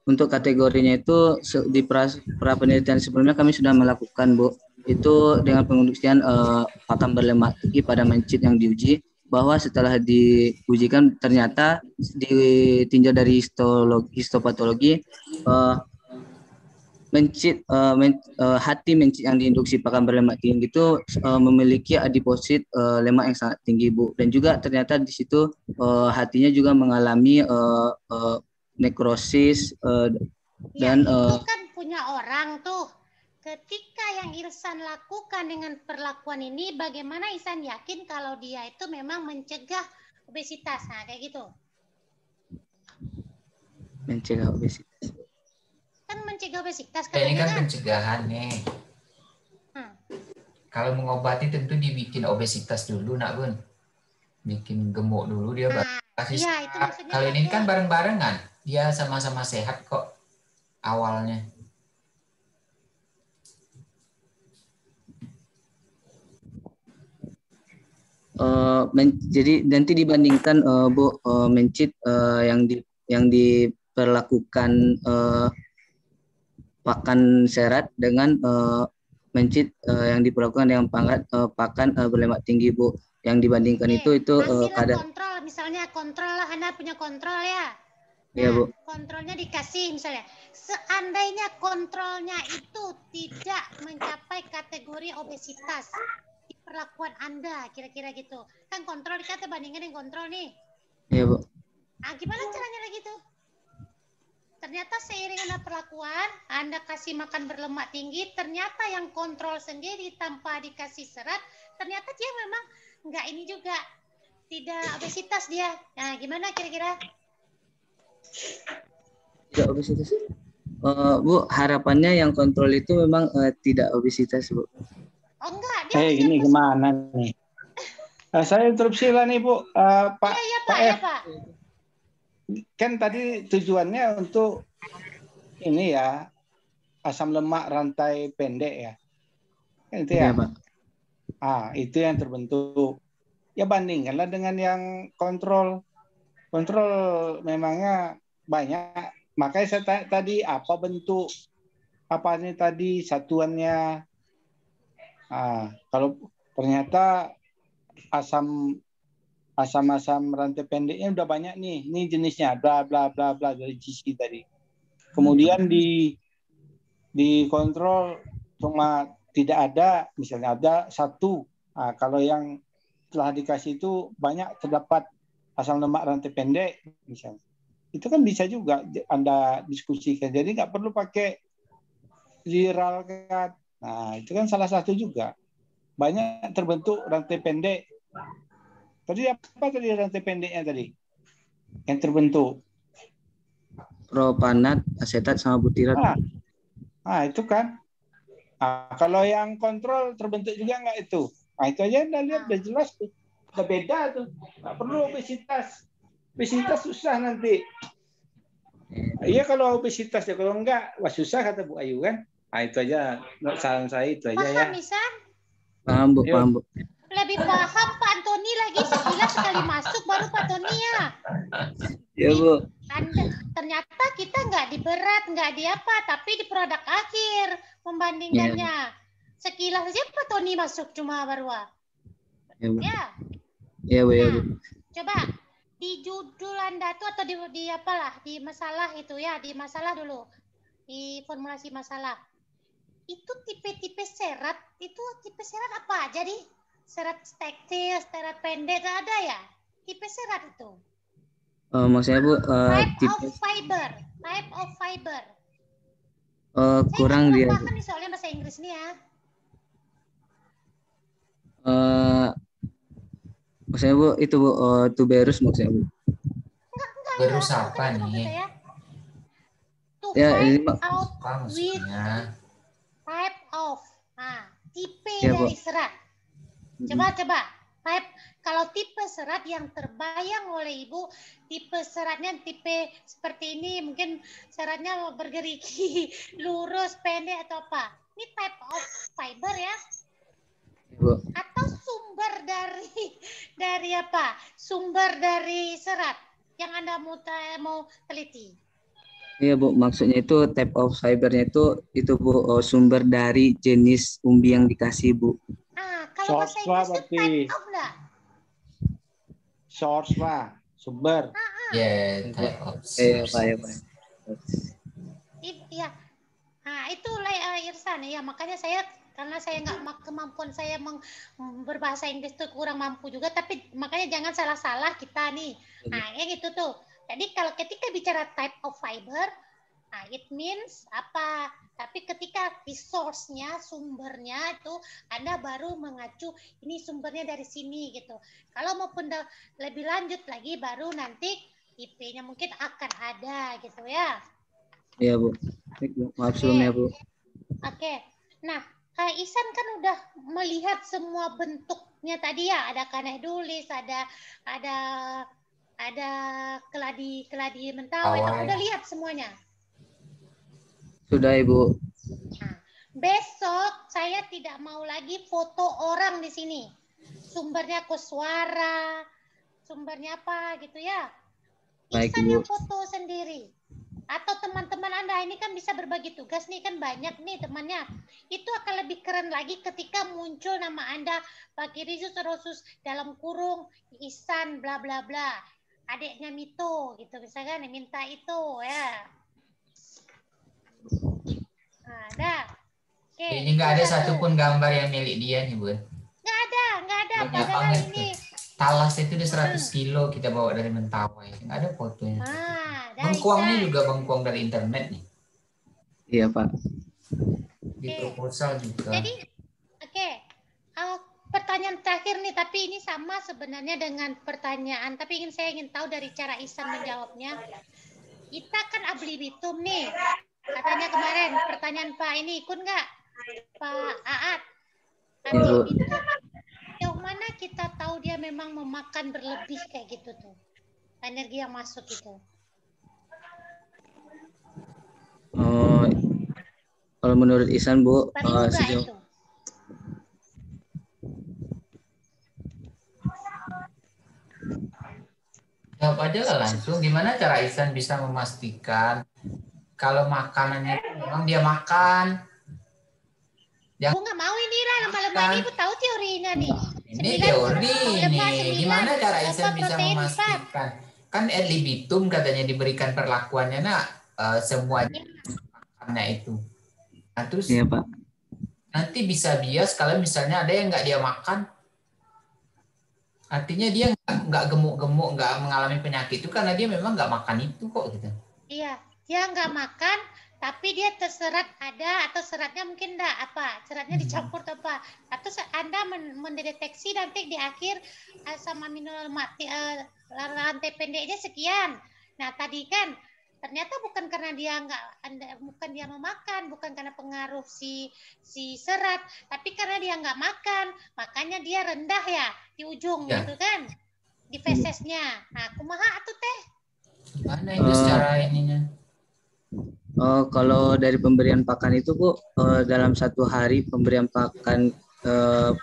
Untuk kategorinya itu di pra penelitian sebelumnya kami sudah melakukan, Bu. Itu dengan pengujian pakan berlemak tinggi pada mencit yang diuji, bahwa setelah diujikan ternyata ditinjau dari histopatologi hati mencit yang diinduksi pakan berlemak tinggi itu memiliki adiposit lemak yang sangat tinggi, Bu. Dan juga ternyata di situ hatinya juga mengalami nekrosis dan itu kan punya orang tuh. Ketika yang Ihsan lakukan dengan perlakuan ini, bagaimana Ihsan yakin kalau dia itu memang mencegah obesitas? Nah, kayak gitu. Mencegah obesitas. Kan mencegah obesitas. Ini kan pencegahan nih. Kalau mengobati tentu dibikin obesitas dulu, Nak Bun. Bikin gemuk dulu dia baru kasih. Iya, itu maksudnya. Kalau ini kan bareng-barengan. Dia sama-sama sehat kok awalnya. Jadi nanti dibandingkan, Bu, mencit yang diperlakukan pakan serat dengan mencit yang diperlakukan dengan pakan berlemak tinggi, Bu. Yang dibandingkan itu kadar kontrol, misalnya kontrol lah, Anda punya kontrol ya. Iya, Bu. Kontrolnya dikasih misalnya. Seandainya kontrolnya itu tidak mencapai kategori obesitas di perlakuan Anda, kira-kira gitu. Kan kontrol dikata bandingkan dengan kontrol nih. Iya, Bu. Nah, gimana caranya lagi tuh? Ternyata seiring dengan perlakuan, Anda kasih makan berlemak tinggi, ternyata yang kontrol sendiri tanpa dikasih serat, ternyata dia memang enggak ini juga. Tidak obesitas dia. Nah, gimana kira-kira? Tidak obesitas. Bu, harapannya yang kontrol itu memang tidak obesitas, Bu. Oh, enggak. Ini gimana nih? Saya interupsi lah nih, Bu. Pak, iya, Pak F. Pak. Kan tadi tujuannya untuk ini ya, asam lemak rantai pendek ya. Kan itu ya, Pak. Itu yang terbentuk. Ya bandingkanlah dengan yang kontrol. Kontrol memangnya banyak. Makanya saya tanya tadi apa bentuk apa ini tadi satuannya. Kalau ternyata asam rantai pendeknya udah banyak nih. Ini jenisnya bla bla bla bla dari GC tadi. Kemudian dikontrol cuma tidak ada, misalnya ada satu. Kalau yang telah dikasih itu banyak terdapat asam lemak rantai pendek misalnya. Itu kan bisa juga Anda diskusikan. Jadi nggak perlu pakai viralkan. Nah, itu kan salah satu juga. Banyak terbentuk rantai pendek. Tadi apa tadi rantai pendeknya tadi? Yang terbentuk? Propanat, asetat, sama butirat. Itu kan. Kalau yang kontrol terbentuk juga nggak itu? Itu aja Anda lihat udah jelas tuh. Udah beda tuh. Nggak perlu obesitas. Obesitas susah nanti. Iya kalau obesitas ya, kalau enggak wah susah kata Bu Ayu kan. Itu aja saran saya itu aja ya. Paham Isan? Paham Bu, paham Bu. Lebih paham Pak Antoni lagi, sekilas sekali masuk baru Pak Tony ya. Iya Bu. Ternyata kita nggak di berat, nggak di apa, tapi di produk akhir membandingkannya. Sekilas aja Pak Tony masuk cuma baru. Ya Bu. Ya. Iya Bu, ya Bu. Coba di judul Anda tuh atau di apalah, di masalah itu ya, di masalah dulu. Di formulasi masalah. Itu tipe-tipe serat, itu tipe serat apa? Jadi serat tekstil, serat pendek, ada ya? Tipe serat itu. Maksudnya Bu, Type of fiber. Type of fiber. Kurang dia. Saya paham nih soalnya bahasa Inggris nih ya. Maksudnya Bu, itu Bu, tuberous maksudnya Bu. Tuberous apa nih? To Ya, ini find out apa with maksudnya? type of. Tipe Ya, dari Bu. serat. Coba. Type, kalau tipe serat yang terbayang oleh Ibu, tipe seratnya tipe seperti ini, mungkin seratnya bergerigi, lurus, pendek atau apa. Ini type of fiber ya. Bu. Atau sumber dari apa? Sumber dari serat yang Anda mau teliti. Iya Bu, maksudnya itu type of fibernya itu Bu, sumber dari jenis umbi yang dikasih Bu. Kalau bahasa Inggris itu type of enggak? Source lah, sumber. Type of source. Iya. Itu Irsan ya, makanya karena saya nggak kemampuan saya berbahasa Inggris tuh kurang mampu juga, tapi makanya jangan salah-salah kita nih. Yang itu tuh. Jadi kalau ketika bicara type of fiber, it means apa? Tapi ketika resource-nya, sumbernya itu Anda baru mengacu ini sumbernya dari sini gitu. Kalau mau lebih lanjut lagi baru nanti IP-nya mungkin akan ada gitu ya. Iya Bu. Maaf sebelumnya Bu. Oke. Nah, Isan kan udah melihat semua bentuknya tadi ya. Ada kanedulis, ada keladi mentawai. Udah lihat semuanya. Sudah Ibu. Besok saya tidak mau lagi foto orang di sini. Sumbernya koswara, sumbernya apa gitu ya. Isan yang foto sendiri. Atau teman-teman Anda ini kan bisa berbagi tugas nih, kan banyak nih temannya. Itu akan lebih keren lagi ketika muncul nama Anda Pak Rizus Rosus dalam kurung Isan bla bla bla. Adiknya Mito gitu misalkan minta itu ya. Ada. Oke. Ini nggak ada satupun gambar yang milik dia nih, Bun. Nggak ada. Padahal ini talas itu di 100 kilo kita bawa dari Mentawai. Nggak ada fotonya. Bengkuangnya juga bengkuang dari internet nih. Iya, Pak. Di proposal juga. Jadi, pertanyaan terakhir nih, tapi ini sama sebenarnya dengan pertanyaan, tapi saya ingin tahu dari cara Isan menjawabnya. Kita kan abli bitum nih. Katanya kemarin pertanyaan Pak ini ikut nggak? Pak Aat. Abli bitum. Yang mana kita tahu dia memang memakan berlebih kayak gitu tuh. Energi yang masuk itu. Kalau menurut Isan, Bu, sejauh jawab aja lah langsung. Gimana cara Isan bisa memastikan kalau makanannya itu memang dia makan. Aku nggak mau ini lah lama-lama ini aku tahu teorinya nih. Ini teori nih. Gimana cara Isan bisa memastikan? Kan ad libitum katanya diberikan perlakuannya semuanya makannya itu. Nah terus Iya, Pak. nanti bisa bias kalau misalnya ada yang nggak dia makan. Artinya dia nggak gemuk-gemuk, nggak mengalami penyakit itu karena dia memang nggak makan itu kok gitu. Iya, dia nggak makan, tapi dia terserat ada atau seratnya mungkin enggak apa, seratnya dicampur atau apa. Atau Anda mendeteksi nanti di akhir asam amino mati rantai pendeknya sekian. Nah tadi kan ternyata bukan karena dia bukan dia memakan, bukan karena pengaruh si serat, tapi karena dia nggak makan, makanya dia rendah ya di ujung gitu kan, di fesesnya. Nah kumaha tuh teh? Gimana itu secara ininya? Kalau dari pemberian pakan itu Bu, dalam satu hari pemberian pakan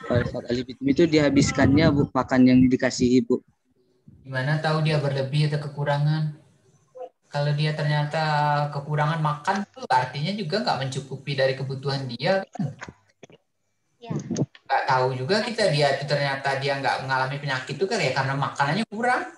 pada saat ad libitum itu dihabiskannya Bu pakan yang dikasih Ibu. Gimana tahu dia berlebih atau kekurangan? Kalau dia ternyata kekurangan makan tuh artinya juga nggak mencukupi dari kebutuhan dia kan? Ya. Nggak tahu juga kita dia itu ternyata dia nggak mengalami penyakit itu kan ya karena makanannya kurang.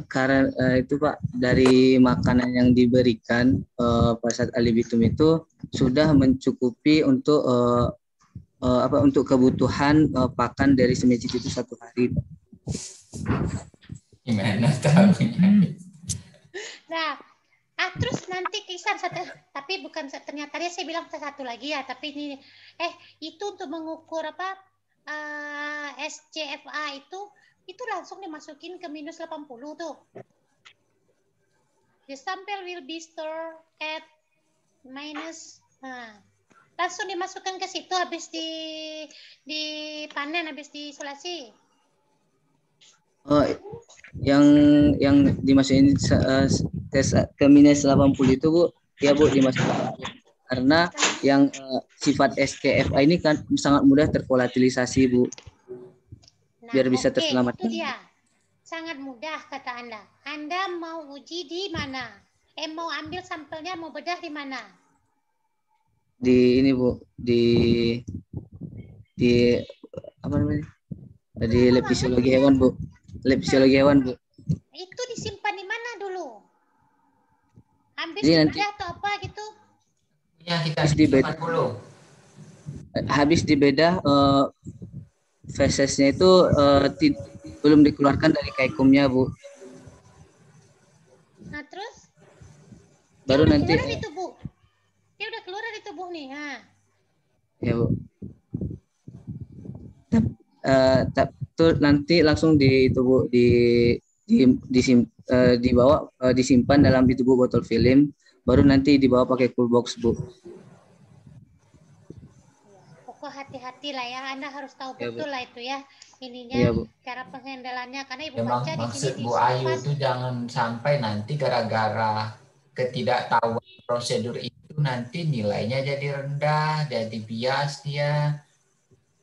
Karena itu Pak, dari makanan yang diberikan pada saat ad libitum itu sudah mencukupi untuk untuk kebutuhan pakan dari si micit itu satu hari Pak. Gimana tahu? Nah, terus nanti Isan tapi bukan ternyata dia saya bilang satu lagi ya, tapi ini itu untuk mengukur apa SCFA itu langsung dimasukin ke minus 80 tuh. The sample will be stored at minus. Langsung dimasukkan ke situ habis dipanen, habis diisolasi. Yang dimasukin tes ke minus 80 itu Bu, ya Bu dimasukin. Karena yang sifat SCFA ini kan sangat mudah tervolatilisasi Bu. Biar bisa terselamatkan. Itu dia. Sangat mudah kata Anda. Anda mau uji di mana? Mau ambil sampelnya, mau bedah di mana? Di ini Bu, di apa namanya? Di lab fisiologi hewan Bu. Lab fisiologi hewan Bu. Itu disimpan di mana dulu? Habis dibedah atau apa gitu? Ya kita dibedah dulu. Habis dibedah fesesnya itu belum dikeluarkan dari kaikumnya Bu. Nah terus? Baru nanti. Di tubuh. Dia udah keluar dari tubuh nih. Ya Bu. Tuh nanti langsung di tubuh disimpan dalam di tubuh botol film. Baru nanti dibawa pakai cool box Bu. Pokok hati-hati lah ya, Anda harus tahu betul lah itu ya ininya cara penghandalannya karena Ibu memang baca di sini. Bu Ayu itu jangan sampai nanti gara-gara ketidaktahuan prosedur itu nanti nilainya jadi rendah, jadi bias dia.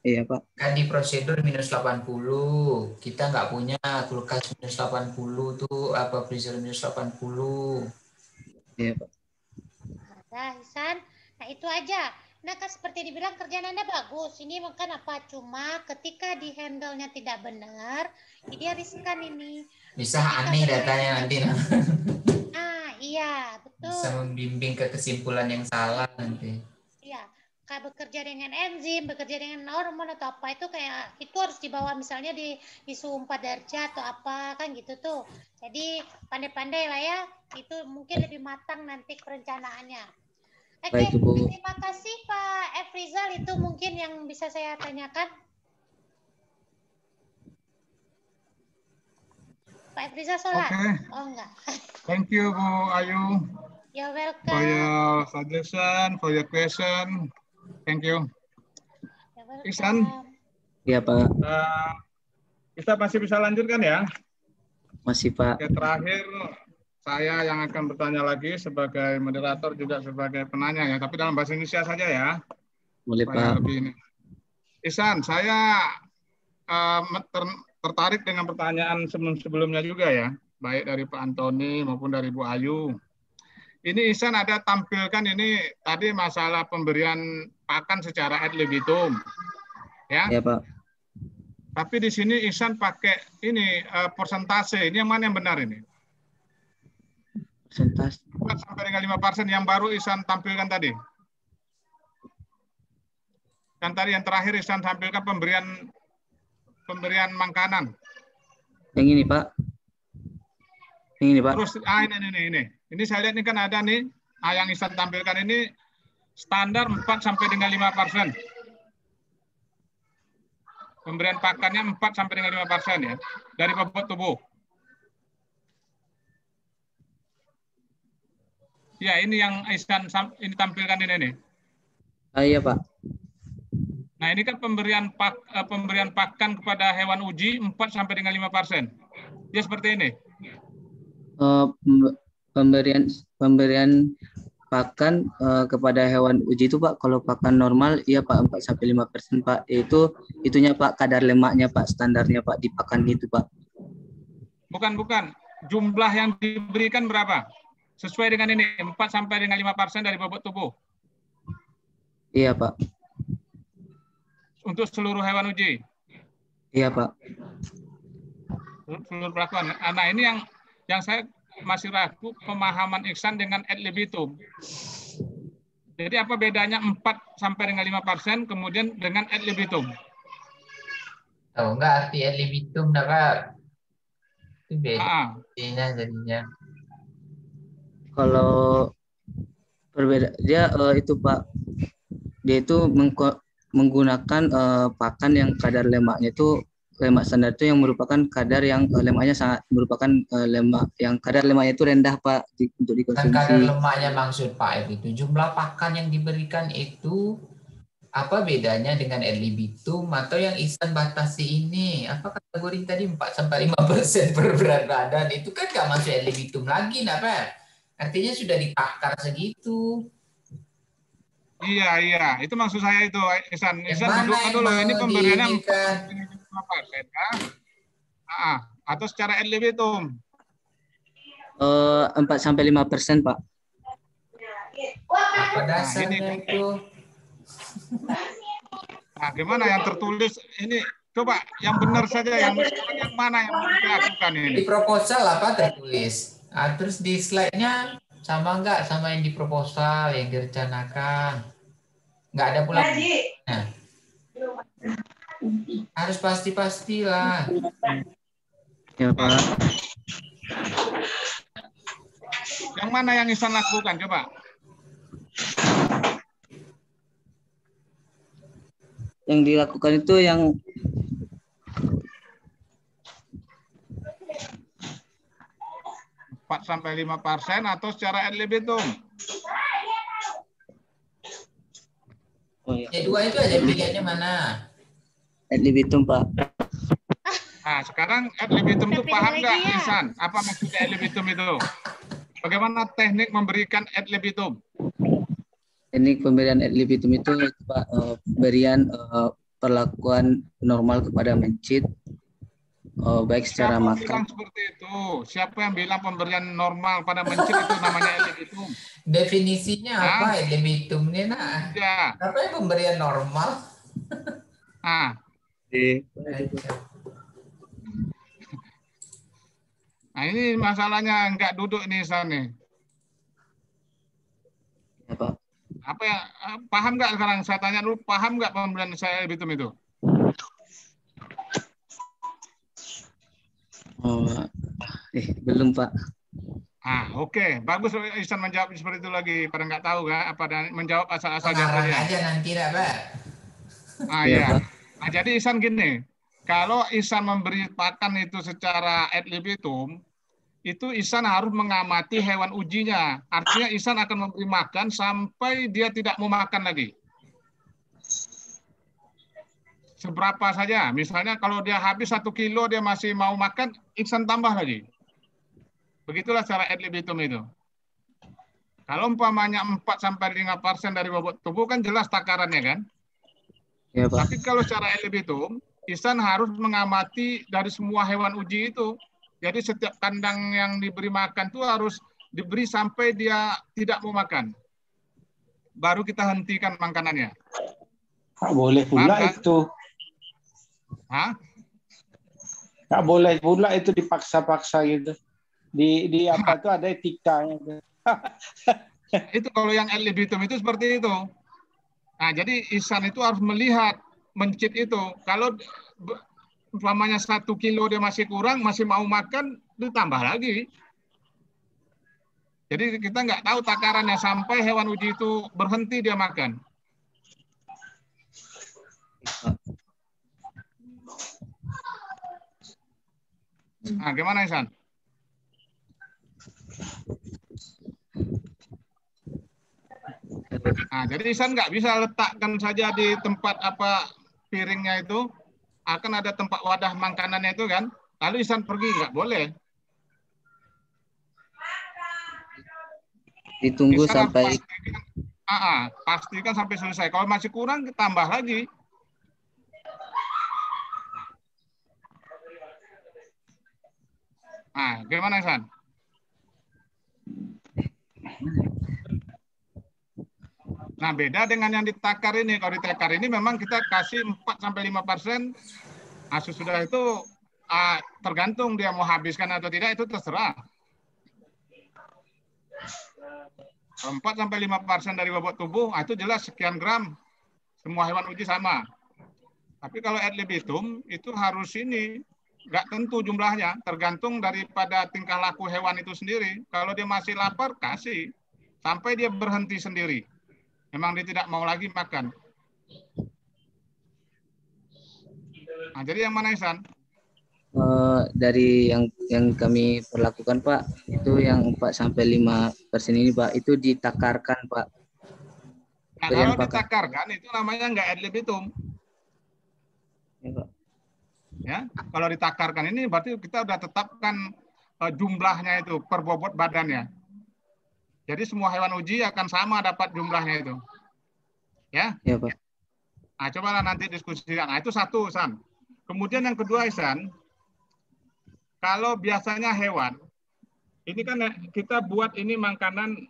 Iya Pak. Kan di prosedur minus 80, kita nggak punya kulkas minus 80 tuh apa freezer minus 80. Iya Pak. Nah Ihsan, nah itu aja. Nah kan seperti dibilang kerjaan Anda bagus. Ini mungkin apa cuma ketika di handle-nya tidak benar, dia riskan ini. Bisa aneh datanya nanti. Iya betul. Bisa membimbing ke kesimpulan yang salah nanti. Iya. Kayak bekerja dengan enzim, bekerja dengan hormon atau apa itu kayak itu harus dibawa misalnya di suhu 4 derajat atau apa kan gitu tuh. Jadi pandai-pandai lah ya. Itu mungkin lebih matang nanti perencanaannya. Oke, terima kasih Pak Efrizal, itu mungkin yang bisa saya tanyakan. Pak Efrizal sholat? Oh enggak. Thank you Bu Ayu. You're welcome. For your suggestion, for your question. Thank you. Ihsan. Iya Pak. Kita masih bisa lanjutkan ya? Masih Pak. Oke, terakhir saya yang akan bertanya lagi sebagai moderator juga sebagai penanya ya, tapi dalam bahasa Indonesia saja ya. Boleh Pak. Lebih ini. Ihsan, saya tertarik dengan pertanyaan sebelumnya juga ya. baik dari Pak Antoni maupun dari Bu Ayu. Ini Ihsan ada tampilkan ini tadi masalah pemberian pakan secara ad libitum. Ya. Ya, Pak. Tapi di sini Ihsan pakai ini persentase. Ini yang mana yang benar ini? Persentase. 4 sampai dengan 5% yang baru Ihsan tampilkan tadi. Dan tadi yang terakhir Ihsan tampilkan pemberian makanan. Yang ini, Pak. Yang ini, Pak. Terus ini. Ini saya lihat ini kan ada nih, yang Ihsan tampilkan ini standar 4 sampai dengan 5%. Pemberian pakannya 4 sampai dengan 5% ya dari bobot tubuh. Ya, ini yang Ihsan ini tampilkan ini nih. Iya, Pak. Nah, ini kan pemberian pakan kepada hewan uji 4 sampai dengan 5%. Dia seperti ini. Pemberian pakan kepada hewan uji itu, Pak, kalau pakan normal iya, Pak, 4 sampai 5%, Pak. Itu itunya, Pak, kadar lemaknya, Pak, standarnya, Pak, di pakan itu, Pak. Bukan. Jumlah yang diberikan berapa? Sesuai dengan ini, 4 sampai dengan 5% dari bobot tubuh. Iya, Pak. Untuk seluruh hewan uji. Iya, Pak. Seluruh pelakuan. Nah, ini yang saya masih ragu pemahaman Ihsan dengan ad libitum. Jadi apa bedanya 4 sampai dengan 5% kemudian dengan ad libitum? Oh, enggak arti ad libitum, Pak. Itu beda jadinya. Kalau berbeda dia itu, Pak. Dia itu menggunakan pakan yang kadar lemaknya itu lemak standar itu yang merupakan kadar yang lemaknya sangat merupakan lemak yang kadar lemaknya itu rendah, Pak, untuk dikonsumsi. Kan kadar lemaknya maksud Pak itu jumlah pakan yang diberikan itu apa bedanya dengan ad libitum atau yang Ihsan batasi ini? Apa kategori tadi 4 sampai 5% per berat badan itu kan nggak masuk ad libitum lagi, Pak? Artinya sudah ditakar segitu. Iya, itu maksud saya itu, Ihsan. Ihsan dudukkan dulu. Ini pemberiannya 4% ya? Atau secara ad libitum? 4 sampai 5%, Pak. Apa dasarnya itu? Nah, gimana yang tertulis ini? Coba yang benar saja, yang mana yang dilakukan ini? Di proposal apa tertulis? Terus di slide-nya sama nggak sama yang di proposal yang direncanakan? Nggak ada pula. Nah, harus pasti-pastilah. Ya, Pak. Yang mana yang Ihsan lakukan? Coba. Yang dilakukan itu yang 4 sampai 5% atau secara ad libitum? Oh, ya. Dua itu aja pilihannya mana? Ad libitum, Pak. Nah, sekarang ad libitum itu paham nggak, Ihsan? Apa maksudnya ad libitum itu? Bagaimana teknik memberikan ad libitum? Teknik pemberian ad libitum itu, Pak, pemberian perlakuan normal kepada mencit, baik secara Siapa makan. bilang seperti itu? Siapa yang bilang pemberian normal pada mencit itu namanya ad libitum? Definisinya apa ad libitum ini, Ya. Apa yang pemberian normal? Nah, ini masalahnya nggak duduk nih sana. Ya, Pak. Apa ya? Paham nggak sekarang? Saya tanya dulu, paham nggak pemberian saya ad libitum itu? Oh, belum, Pak. Oke. Bagus Ihsan menjawab seperti itu lagi. Pada nggak tahu kan? Apa menjawab asal-asal Pengarang aja nanti dah, Pak. Iya. Nah, jadi Ihsan gini. Kalau Ihsan memberi pakan itu secara ad libitum, itu Ihsan harus mengamati hewan ujinya. Artinya Ihsan akan memberi makan sampai dia tidak mau makan lagi. Seberapa saja. Misalnya kalau dia habis 1 kilo dia masih mau makan, Ihsan tambah lagi. Begitulah cara ad libitum itu. Kalau umpamanya 4 sampai 5% dari bobot tubuh kan jelas takarannya kan? Ya, Pak. Tapi kalau secara ad libitum, Ihsan harus mengamati dari semua hewan uji itu. Jadi setiap kandang yang diberi makan itu harus diberi sampai dia tidak mau makan. Baru kita hentikan makanannya. Nggak boleh pula Maka, itu. Hah? Nggak boleh pula itu dipaksa-paksa gitu. Di apa itu ada etikanya. Itu kalau yang ad libitum itu seperti itu. Nah, jadi Ihsan itu harus melihat mencit itu. Kalau umpamanya 1 kilo dia masih kurang, masih mau makan, ditambah lagi. Jadi kita nggak tahu takarannya sampai hewan uji itu berhenti dia makan. Nah, gimana Ihsan? Nah, jadi Ihsan nggak bisa letakkan saja di tempat apa piringnya itu, akan ada tempat wadah makanannya itu kan, lalu Ihsan pergi, nggak boleh. Ditunggu Ihsan sampai pastikan sampai selesai. Kalau masih kurang, tambah lagi. Nah, gimana Ihsan? Nah, beda dengan yang ditakar ini. Kalau ditakar ini memang kita kasih 4-5%. Nah, sesudah itu tergantung dia mau habiskan atau tidak, itu terserah. 4-5% dari bobot tubuh, itu jelas sekian gram. Semua hewan uji sama. Tapi kalau ad libitum, itu harus ini. Nggak tentu jumlahnya, tergantung daripada tingkah laku hewan itu sendiri. Kalau dia masih lapar, kasih. Sampai dia berhenti sendiri. Memang dia tidak mau lagi makan. Nah, jadi yang mana Ihsan? Dari yang kami perlakukan Pak, itu yang 4-5% ini Pak, itu ditakarkan Pak. Nah, kalau ditakarkan itu namanya nggak ad libitum. Ya, Pak. Ya, kalau ditakarkan ini berarti kita sudah tetapkan jumlahnya itu per bobot badannya. Jadi semua hewan uji akan sama dapat jumlahnya itu. Ya? Ya, Pak. Nah, cobalah nanti diskusikan. Nah, itu satu, Ihsan. Kemudian yang kedua, Ihsan, kalau biasanya hewan, ini kan kita buat ini makanan,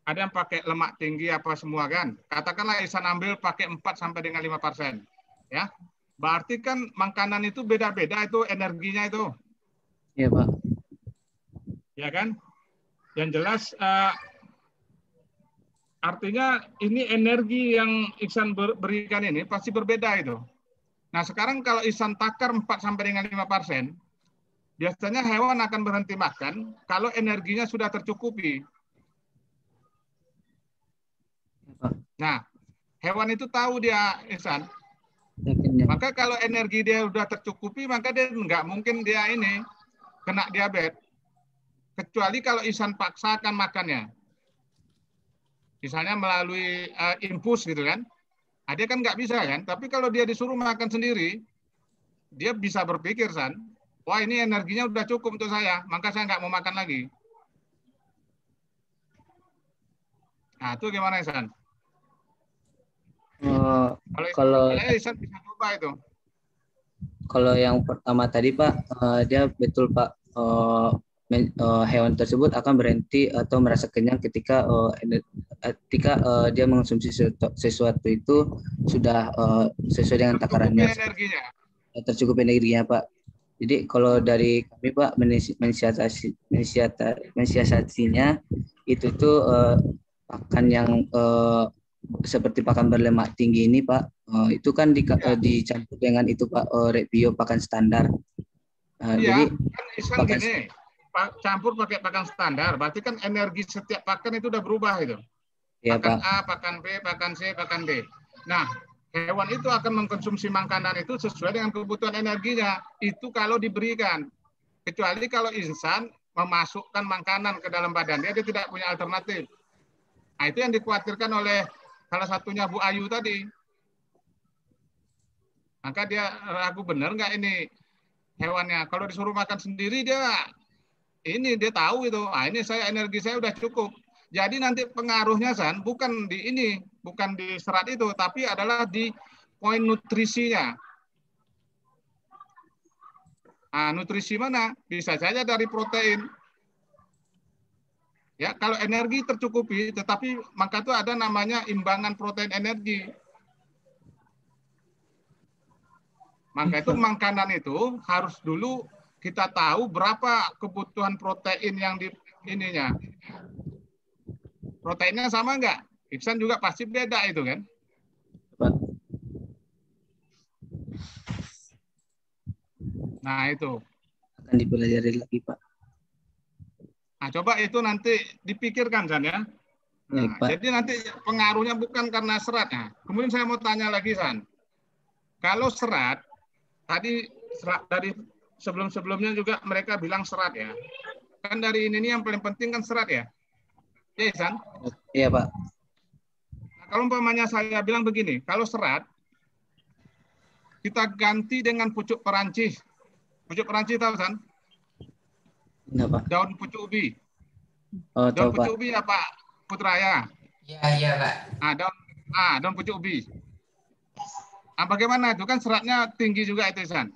ada yang pakai lemak tinggi apa semua kan. Katakanlah Ihsan ambil pakai 4-5%. Ya. Berarti kan makanan itu beda-beda itu energinya itu. Iya, Pak. Ya kan? Yang jelas artinya ini energi yang Ihsan berikan ini pasti berbeda itu. Nah, sekarang kalau Ihsan takar 4-5%, biasanya hewan akan berhenti makan kalau energinya sudah tercukupi. Nah, hewan itu tahu dia, Ihsan. Maka kalau energi dia sudah tercukupi, maka dia nggak mungkin dia ini kena diabetes. Kecuali kalau Ihsan paksakan makannya. Misalnya melalui infus gitu kan. Nah, dia kan nggak bisa kan. Tapi kalau dia disuruh makan sendiri, dia bisa berpikir, San, wah ini energinya udah cukup untuk saya, maka saya nggak mau makan lagi. Nah, itu gimana, San? Kalau Ihsan bisa coba itu. Kalau yang pertama tadi Pak, dia betul Pak, hewan tersebut akan berhenti atau merasa kenyang ketika dia mengonsumsi sesuatu itu sudah sesuai dengan takarannya, tercukupi energinya Pak. Jadi kalau dari kami Pak mensiasatinya itu tuh pakan yang seperti pakan berlemak tinggi ini Pak, itu kan dicampur dengan itu Pak, Repio pakan standar. Jadi kan gini, campur pakai pakan standar, berarti kan energi setiap pakan itu udah berubah itu. Ya, pakan Pak. A, pakan B, pakan C, pakan D. Nah, hewan itu akan mengkonsumsi makanan itu sesuai dengan kebutuhan energinya. Itu kalau diberikan. Kecuali kalau Ihsan memasukkan makanan ke dalam badannya, dia tidak punya alternatif. Nah, itu yang dikhawatirkan oleh salah satunya Bu Ayu tadi. Maka dia ragu benar nggak ini hewannya. Kalau disuruh makan sendiri dia tahu itu. Ah, ini energi saya udah cukup. Jadi nanti pengaruhnya San bukan di serat itu, tapi adalah di poin nutrisinya. Nutrisi mana? Bisa saja dari protein. Ya, kalau energi tercukupi, tetapi maka itu ada namanya imbangan protein energi. Maka itu makanan itu harus dulu kita tahu berapa kebutuhan protein yang di ininya. Proteinnya sama enggak? Iksan juga pasti beda itu kan? Nah itu. Akan dipelajari lagi Pak. Nah, coba itu nanti dipikirkan San ya. Nah, jadi nanti pengaruhnya bukan karena seratnya. Kemudian saya mau tanya lagi San. Kalau serat, tadi serat dari sebelum-sebelumnya juga mereka bilang serat ya. Kan dari ini yang paling penting kan serat ya. Ya San? Iya Pak. Nah, kalau umpamanya saya bilang begini, kalau serat kita ganti dengan pucuk perancis. Pucuk perancis tahu San? Enggak, Pak. Daun pucuk ubi. Oh, daun tahu, pucuk Pak. ubi apa Putra ya? Iya, Pak. Daun pucuk ubi. Bagaimana itu kan seratnya tinggi juga itu San?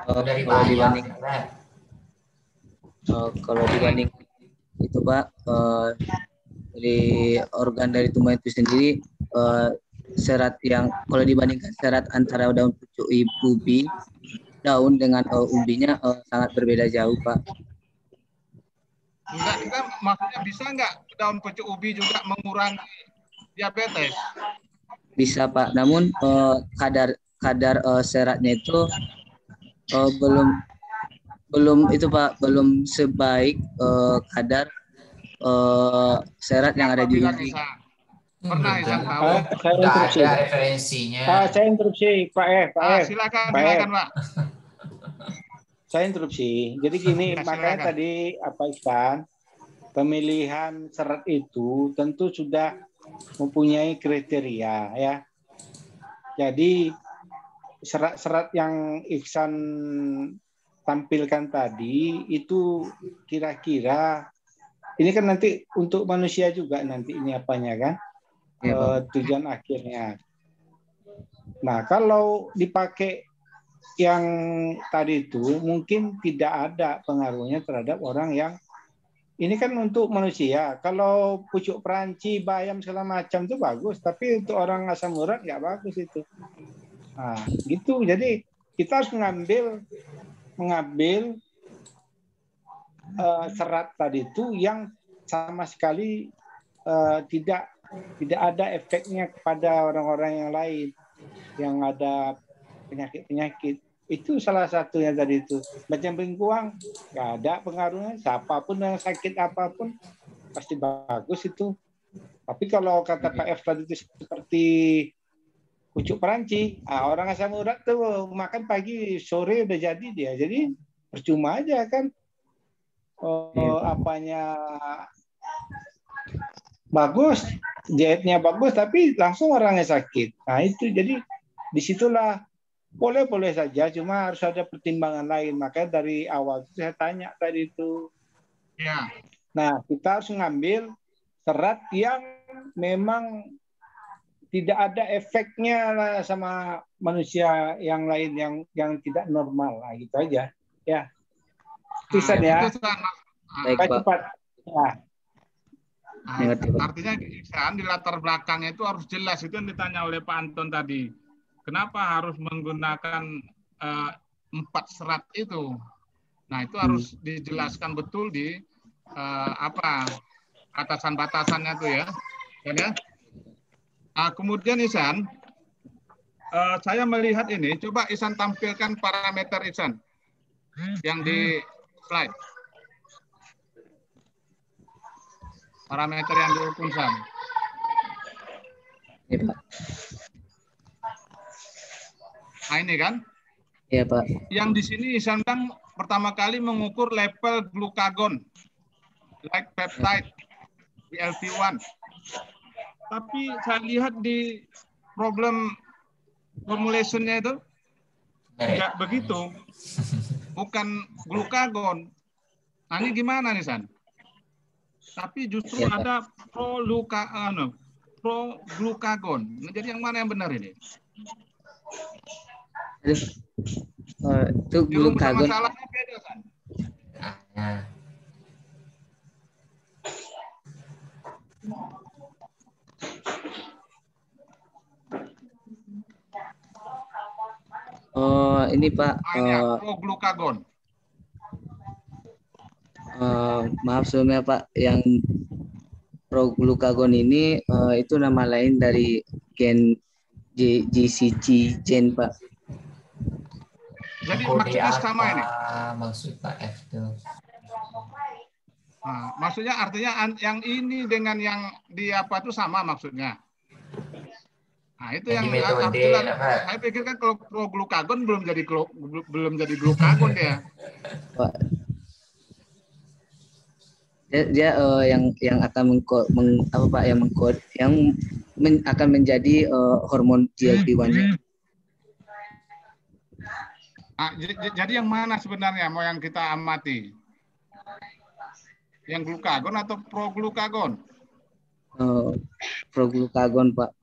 Kalau dibanding itu Pak, dari organ dari tumbuh itu sendiri, serat yang kalau dibandingkan serat antara daun pucuk ubi daun dengan ubinya sangat berbeda jauh Pak. Enggak, kita maksudnya bisa enggak daun pucuk ubi juga mengurangi diabetes? Bisa Pak, namun kadar seratnya itu belum itu Pak, belum sebaik kadar serat yang ada di ubi. Pernah Isan tahu? Tidak ada referensinya. Saya interupsi Pak Silakan Pak. Saya interupsi. Jadi gini, makanya tadi Isan, pemilihan serat itu tentu sudah mempunyai kriteria ya. Jadi serat-serat yang Iksan tampilkan tadi itu kira-kira ini kan nanti untuk manusia juga nanti ini apanya kan tujuan akhirnya. Nah kalau dipakai yang tadi itu mungkin tidak ada pengaruhnya terhadap orang yang ini kan untuk manusia. Kalau pucuk peranci, bayam segala macam itu bagus, tapi untuk orang asam urat nggak bagus itu. Nah, gitu. Jadi kita harus mengambil serat tadi itu yang sama sekali tidak ada efeknya kepada orang-orang yang lain yang ada penyakit-penyakit. Itu salah satunya tadi itu. Macam bengkuang, nggak ada pengaruhnya. Siapapun yang sakit apapun pasti bagus itu. Tapi kalau kata Pak F tadi itu seperti pucuk peranci, orang asam urat tuh makan pagi sore udah jadi dia. Jadi percuma aja kan. Apanya bagus, dietnya bagus, tapi langsung orangnya sakit. Nah itu jadi disitulah boleh saja, cuma harus ada pertimbangan lain. Makanya dari awal saya tanya tadi itu. Ya. Nah kita harus mengambil serat yang memang tidak ada efeknya sama manusia yang lain yang tidak normal. Nah, gitu aja. Ya. Kisan ya. Baik, Pak. Cepat. Ya. Artinya Iksan di latar belakangnya itu harus jelas. Itu yang ditanya oleh Pak Anton tadi. Kenapa harus menggunakan 4 serat itu? Nah itu harus dijelaskan betul di batasan-batasannya itu ya. Kemudian Isan, saya melihat ini. Coba Isan tampilkan parameter Isan yang di slide. Parameter yang diukur Isan. Ya, Pak. Nah ini kan? Iya Pak. Yang di sini Isan kan pertama kali mengukur level glukagon, like peptide, GLP-1. Tapi saya lihat di problem formulation-nya itu tidak begitu, bukan glukagon. Nah ini gimana nih San? Tapi justru ada pro-glukagon. Nah, jadi yang mana yang benar ini? Itu glukagon. Masalahnya beda kan? Ini Pak. Proglukagon. Maaf sebelumnya Pak, yang proglukagon ini itu nama lain dari gen GCG gen Pak. Jadi maksudnya sama ini. Maksud Pak F itu. Nah, maksudnya artinya yang ini dengan yang di apa itu sama maksudnya. Nah, itu yang harus jelas. Saya pikir kan kalau proglukagon belum jadi glukagon dia. Pak. Dia yang akan akan menjadi hormon GLP-1. Jadi yang mana sebenarnya mau yang kita amati? Yang glukagon atau proglukagon? Proglukagon Pak.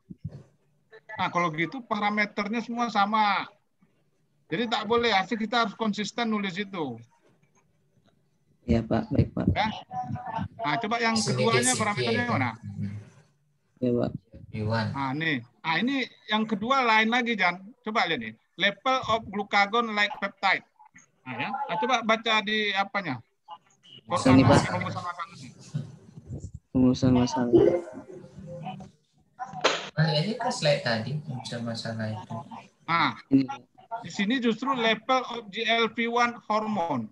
Nah kalau gitu parameternya semua sama. Jadi tak boleh, asli kita harus konsisten nulis itu. Ya Pak, baik Pak. Ya. Nah coba yang keduanya parameternya mana? Ya Pak. Nah nih, ini yang kedua lain lagi Jan. Coba lihat nih, level of glucagon like peptide. Nah ya, coba baca di apanya? Ini Pak. Rumusan masalah. Ini kan slide tadi rumusan masalah itu. Nah, di sini justru level of GLP-1 hormone.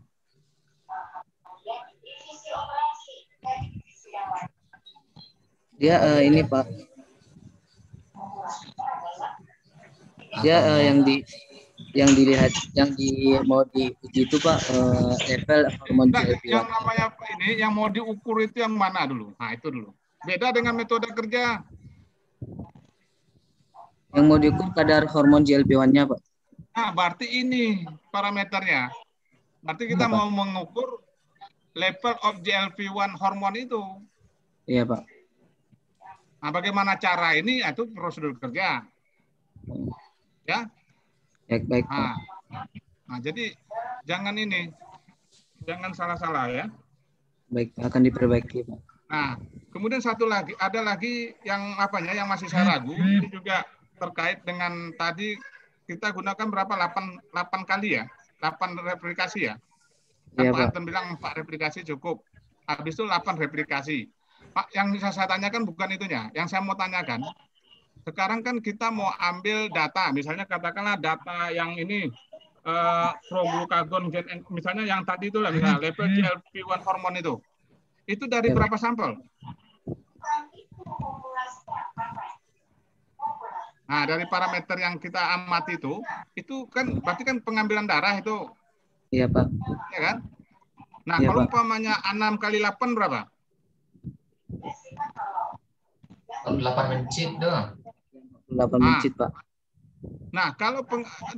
Dia ini Pak. Dia yang dilihat, mau diuji itu Pak, level hormon GLP-1. Yang namanya ini yang mau diukur itu yang mana dulu? Nah itu dulu. Beda dengan metode kerja. Yang mau diukur kadar hormon GLP-1-nya Pak. Nah berarti ini parameternya. Berarti kita mau mengukur level of GLP-1 hormon itu. Iya Pak. Nah bagaimana cara ini? Itu prosedur kerja. Ya. Baik. Nah, jadi jangan salah-salah ya. Baik, akan diperbaiki Pak. Nah, kemudian ada lagi yang yang masih saya ragu, ini juga terkait dengan tadi kita gunakan berapa 8 kali ya, 8 replikasi ya. Pak Anton bilang 4 replikasi cukup. Habis itu 8 replikasi. Pak, yang bisa saya tanyakan bukan itunya. Yang saya mau tanyakan, sekarang kan kita mau ambil data, misalnya katakanlah data yang ini proglukagon gen, misalnya yang tadi itu lah, misalnya level GLP-1 hormon itu dari berapa sampel? Nah dari parameter yang kita amati itu kan berarti kan pengambilan darah itu. Iya Pak. Ya kan? Nah kalau umpamanya 6 kali 8 berapa? 8 mencit doang. 8 mencit Pak. Nah, kalau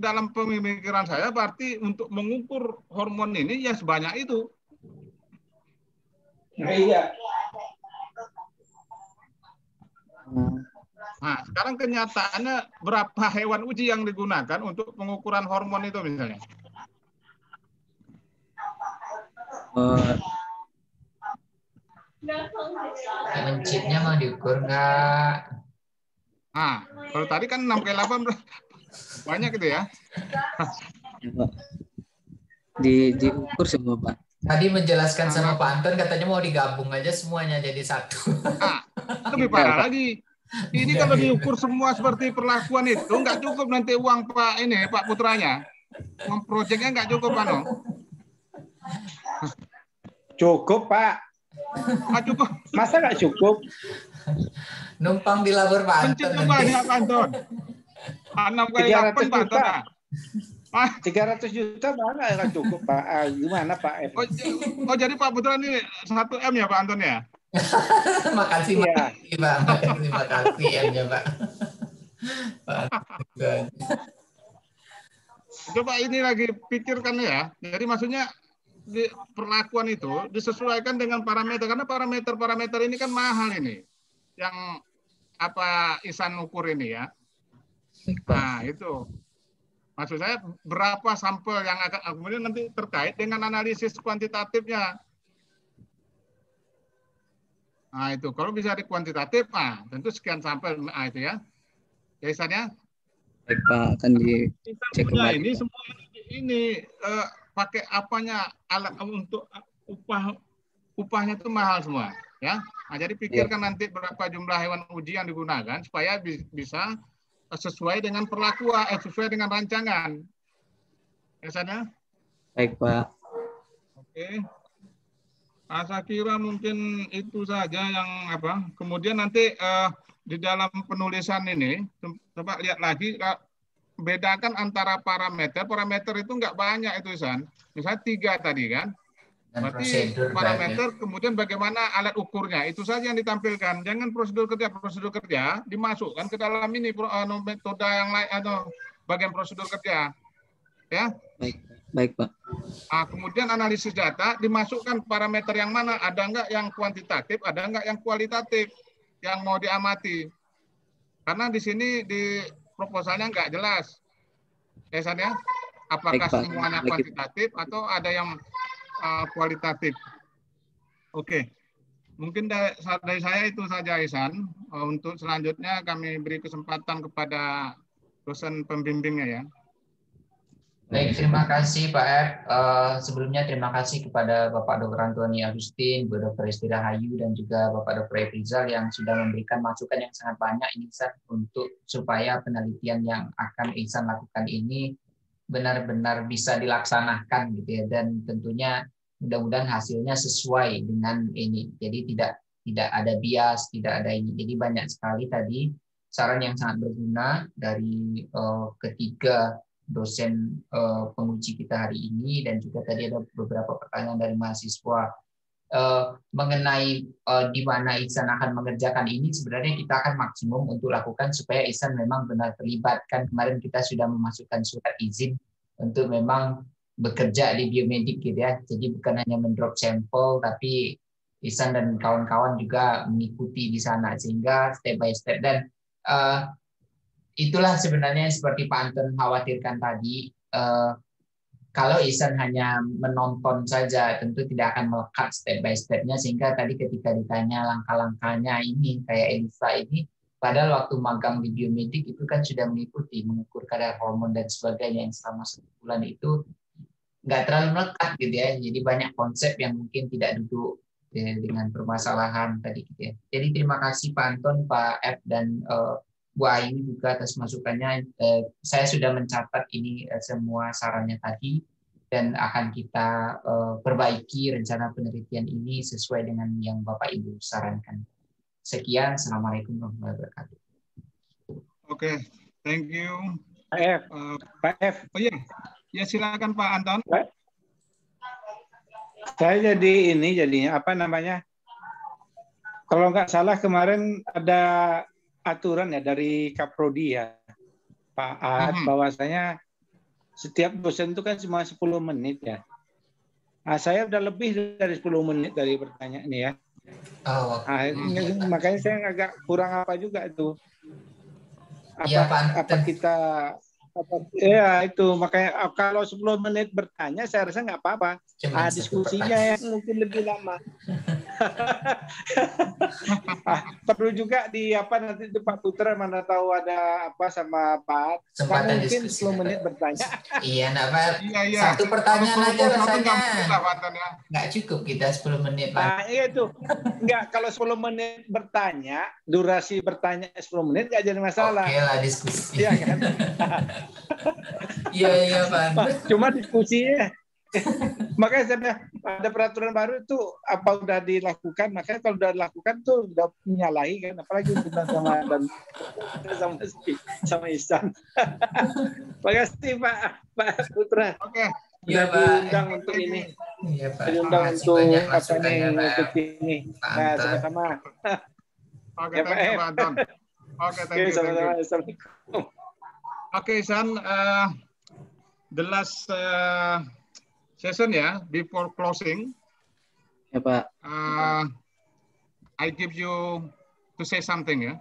dalam pemikiran saya berarti untuk mengukur hormon ini ya sebanyak itu. Iya. Nah, sekarang kenyataannya berapa hewan uji yang digunakan untuk pengukuran hormon itu misalnya? Mencitnya mau diukur nggak? Nah, kalau tadi kan 6 kali 8 banyak gitu ya. Diukur semua Pak. Tadi menjelaskan sama Pak Anton katanya mau digabung aja semuanya jadi satu. Nah, lebih parah lagi. Ini kalau diukur semua seperti perlakuan itu nggak cukup nanti uang Pak Putranya. Uang proyeknya nggak cukup Cukup Pak. Cukup. Masa nggak cukup? Numpang di labor Pak Anton. Banyak Pak Anton. 6 kali 8 Pak Anton. 300 juta banget nggak cukup Pak. Gimana Pak? Oh jadi Pak Putra ini 1 M ya Pak Anton ya? Makasih Pak. Makasih M-nya Pak. Coba ini lagi pikirkan ya. Jadi maksudnya di perlakuan itu disesuaikan dengan parameter, karena parameter ini kan mahal ini yang Isan ukur ini ya. Nah itu Maksud saya berapa sampel yang akan kemudian nanti terkait dengan analisis kuantitatifnya. Nah itu kalau bisa di kuantitatif, tentu sekian sampel itu ya. Ya Ihsan ya. Baik Pak, akan dicek kembali. Ini semua ini pakai apanya alat untuk upahnya itu mahal semua ya. Nah, jadi pikirkan nanti berapa jumlah hewan uji yang digunakan supaya bisa sesuai dengan perlakuan, sesuai dengan rancangan. Ya sana? Baik Pak. Oke. Saya kira mungkin itu saja yang apa. Kemudian nanti di dalam penulisan ini coba lihat lagi, bedakan antara parameter. Parameter itu nggak banyak itu Ihsan. Misalnya 3 tadi kan. Berarti parameter, kemudian bagaimana alat ukurnya, itu saja yang ditampilkan. Jangan prosedur kerja dimasukkan ke dalam ini metode yang lain atau bagian prosedur kerja. Ya. Baik Pak. Nah, kemudian analisis data dimasukkan parameter yang mana, ada nggak yang kuantitatif, ada nggak yang kualitatif yang mau diamati. Karena di sini di proposalnya nggak jelas. Ya, San, ya? Apakah semuanya kuantitatif atau ada yang kualitatif. Oke, mungkin dari saya itu saja Ihsan. Untuk selanjutnya kami beri kesempatan kepada dosen pembimbingnya ya. Baik, terima kasih Pak F. Sebelumnya terima kasih kepada Bapak Dr. Antoni Agustin, Bu Dr. Esti Rahayu, dan juga Bapak Dr. Efrizal yang sudah memberikan masukan yang sangat banyak Ihsan untuk supaya penelitian yang akan Ihsan lakukan ini benar-benar bisa dilaksanakan gitu ya, dan tentunya mudah-mudahan hasilnya sesuai dengan ini. Jadi tidak ada bias, tidak ada ini. Jadi banyak sekali tadi saran yang sangat berguna dari ketiga dosen penguji kita hari ini, dan juga tadi ada beberapa pertanyaan dari mahasiswa mengenai di mana Ihsan akan mengerjakan ini. Sebenarnya kita akan maksimum untuk lakukan supaya Ihsan memang benar terlibat. Kan kemarin kita sudah memasukkan surat izin untuk memang bekerja di biomedik gitu ya. Jadi bukan hanya mendrop sampel, tapi Ihsan dan kawan-kawan juga mengikuti di sana, sehingga step by step. Dan itulah sebenarnya seperti Pak Anton khawatirkan tadi. Kalau Ihsan hanya menonton saja, tentu tidak akan melekat step by step-nya, sehingga tadi ketika ditanya langkah-langkahnya ini, kayak Elisa ini, padahal waktu magang di biomedik itu kan sudah mengikuti, mengukur kadar hormon dan sebagainya yang selama 1 bulan itu nggak terlalu melekat gitu ya. Jadi banyak konsep yang mungkin tidak duduk dengan permasalahan tadi gitu ya. Jadi terima kasih Pak Anton, Pak F, dan Bu Aini juga atas masukannya. Saya sudah mencatat ini semua sarannya tadi, dan akan kita perbaiki rencana penelitian ini sesuai dengan yang Bapak Ibu sarankan. Sekian, Assalamualaikum warahmatullahi wabarakatuh. Oke, thank you. Pak F. Oh iya, ya silakan Pak Anton. Saya jadinya apa namanya? Kalau nggak salah kemarin ada aturan ya dari Kaprodi ya, Pak Ad, bahwasanya setiap dosen itu kan cuma 10 menit ya. Nah, saya udah lebih dari 10 menit dari pertanyaan ini ya. Makanya saya agak kurang apa juga itu. Apa kita ya itu makanya kalau 10 menit bertanya saya rasa nggak apa-apa. Diskusinya yang mungkin lebih lama. Perlu juga di apa nanti itu Pak Putra, mana tahu ada apa sama Pak. Mungkin 10 menit bertanya. Iya, enggak Pak. Iya. Satu pertanyaan aja rasanya. Nggak cukup kita 10 menit Pak. Nah, iya itu. Enggak, kalau 10 menit bertanya, durasi bertanya 10 menit nggak jadi masalah. Oke lah, diskusi. Iya kan? Iya Pak. Cuma diskusinya. Makanya saya bilang, ada peraturan baru itu apa udah dilakukan, makanya kalau udah dilakukan tuh udah menyalahi kan, apalagi sama Ihsan. Makasih Pak Putra. Oke. Iya Pak. Diundang untuk ini. Iya Pak. Diundang untuk apa nih untuk ini. Nah, sama-sama. Oke, thank you Pak Anton. Oke, thank you. Assalamualaikum. Oke, Ihsan, the last session ya, before closing. Ya Pak. I give you to say something ya.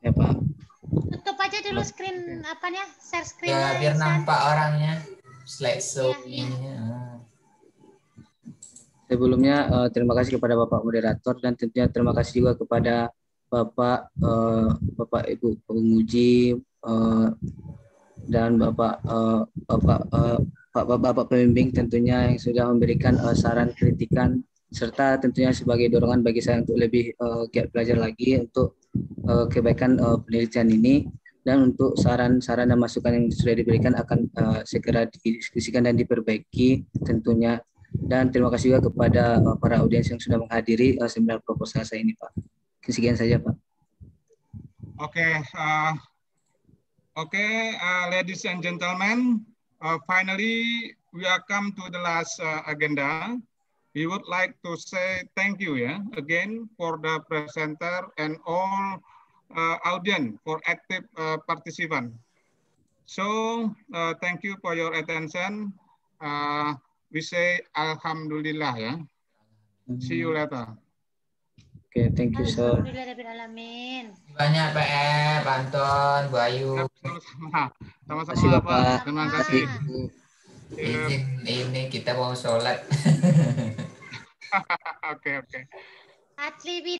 Ya Pak. Tutup aja dulu screen apanya, share screen. Ya, biar nampak orangnya. Slideshow Iya, ini. Sebelumnya terima kasih kepada Bapak moderator dan tentunya terima kasih juga kepada Bapak Bapak Ibu penguji dan Bapak pembimbing tentunya yang sudah memberikan saran kritikan serta tentunya sebagai dorongan bagi saya untuk lebih giat belajar lagi untuk kebaikan penelitian ini, dan untuk saran-saran dan masukan yang sudah diberikan akan segera didiskusikan dan diperbaiki tentunya. Dan terima kasih juga kepada para audiens yang sudah menghadiri seminar proposal saya ini, Pak. Sekian saja, Pak. Okay, ladies and gentlemen, finally we are come to the last agenda. We would like to say thank you again for the presenter and all audience for active participant. So thank you for your attention. We say Alhamdulillah ya. See you later. Okay, thank you, sir. Alhamdulillahirrahmanirrahim. Banyak PR, Anton, Bu Ayu. Sama-sama, Pak. Terima kasih. Izin ini kita mau sholat. Oke. Atli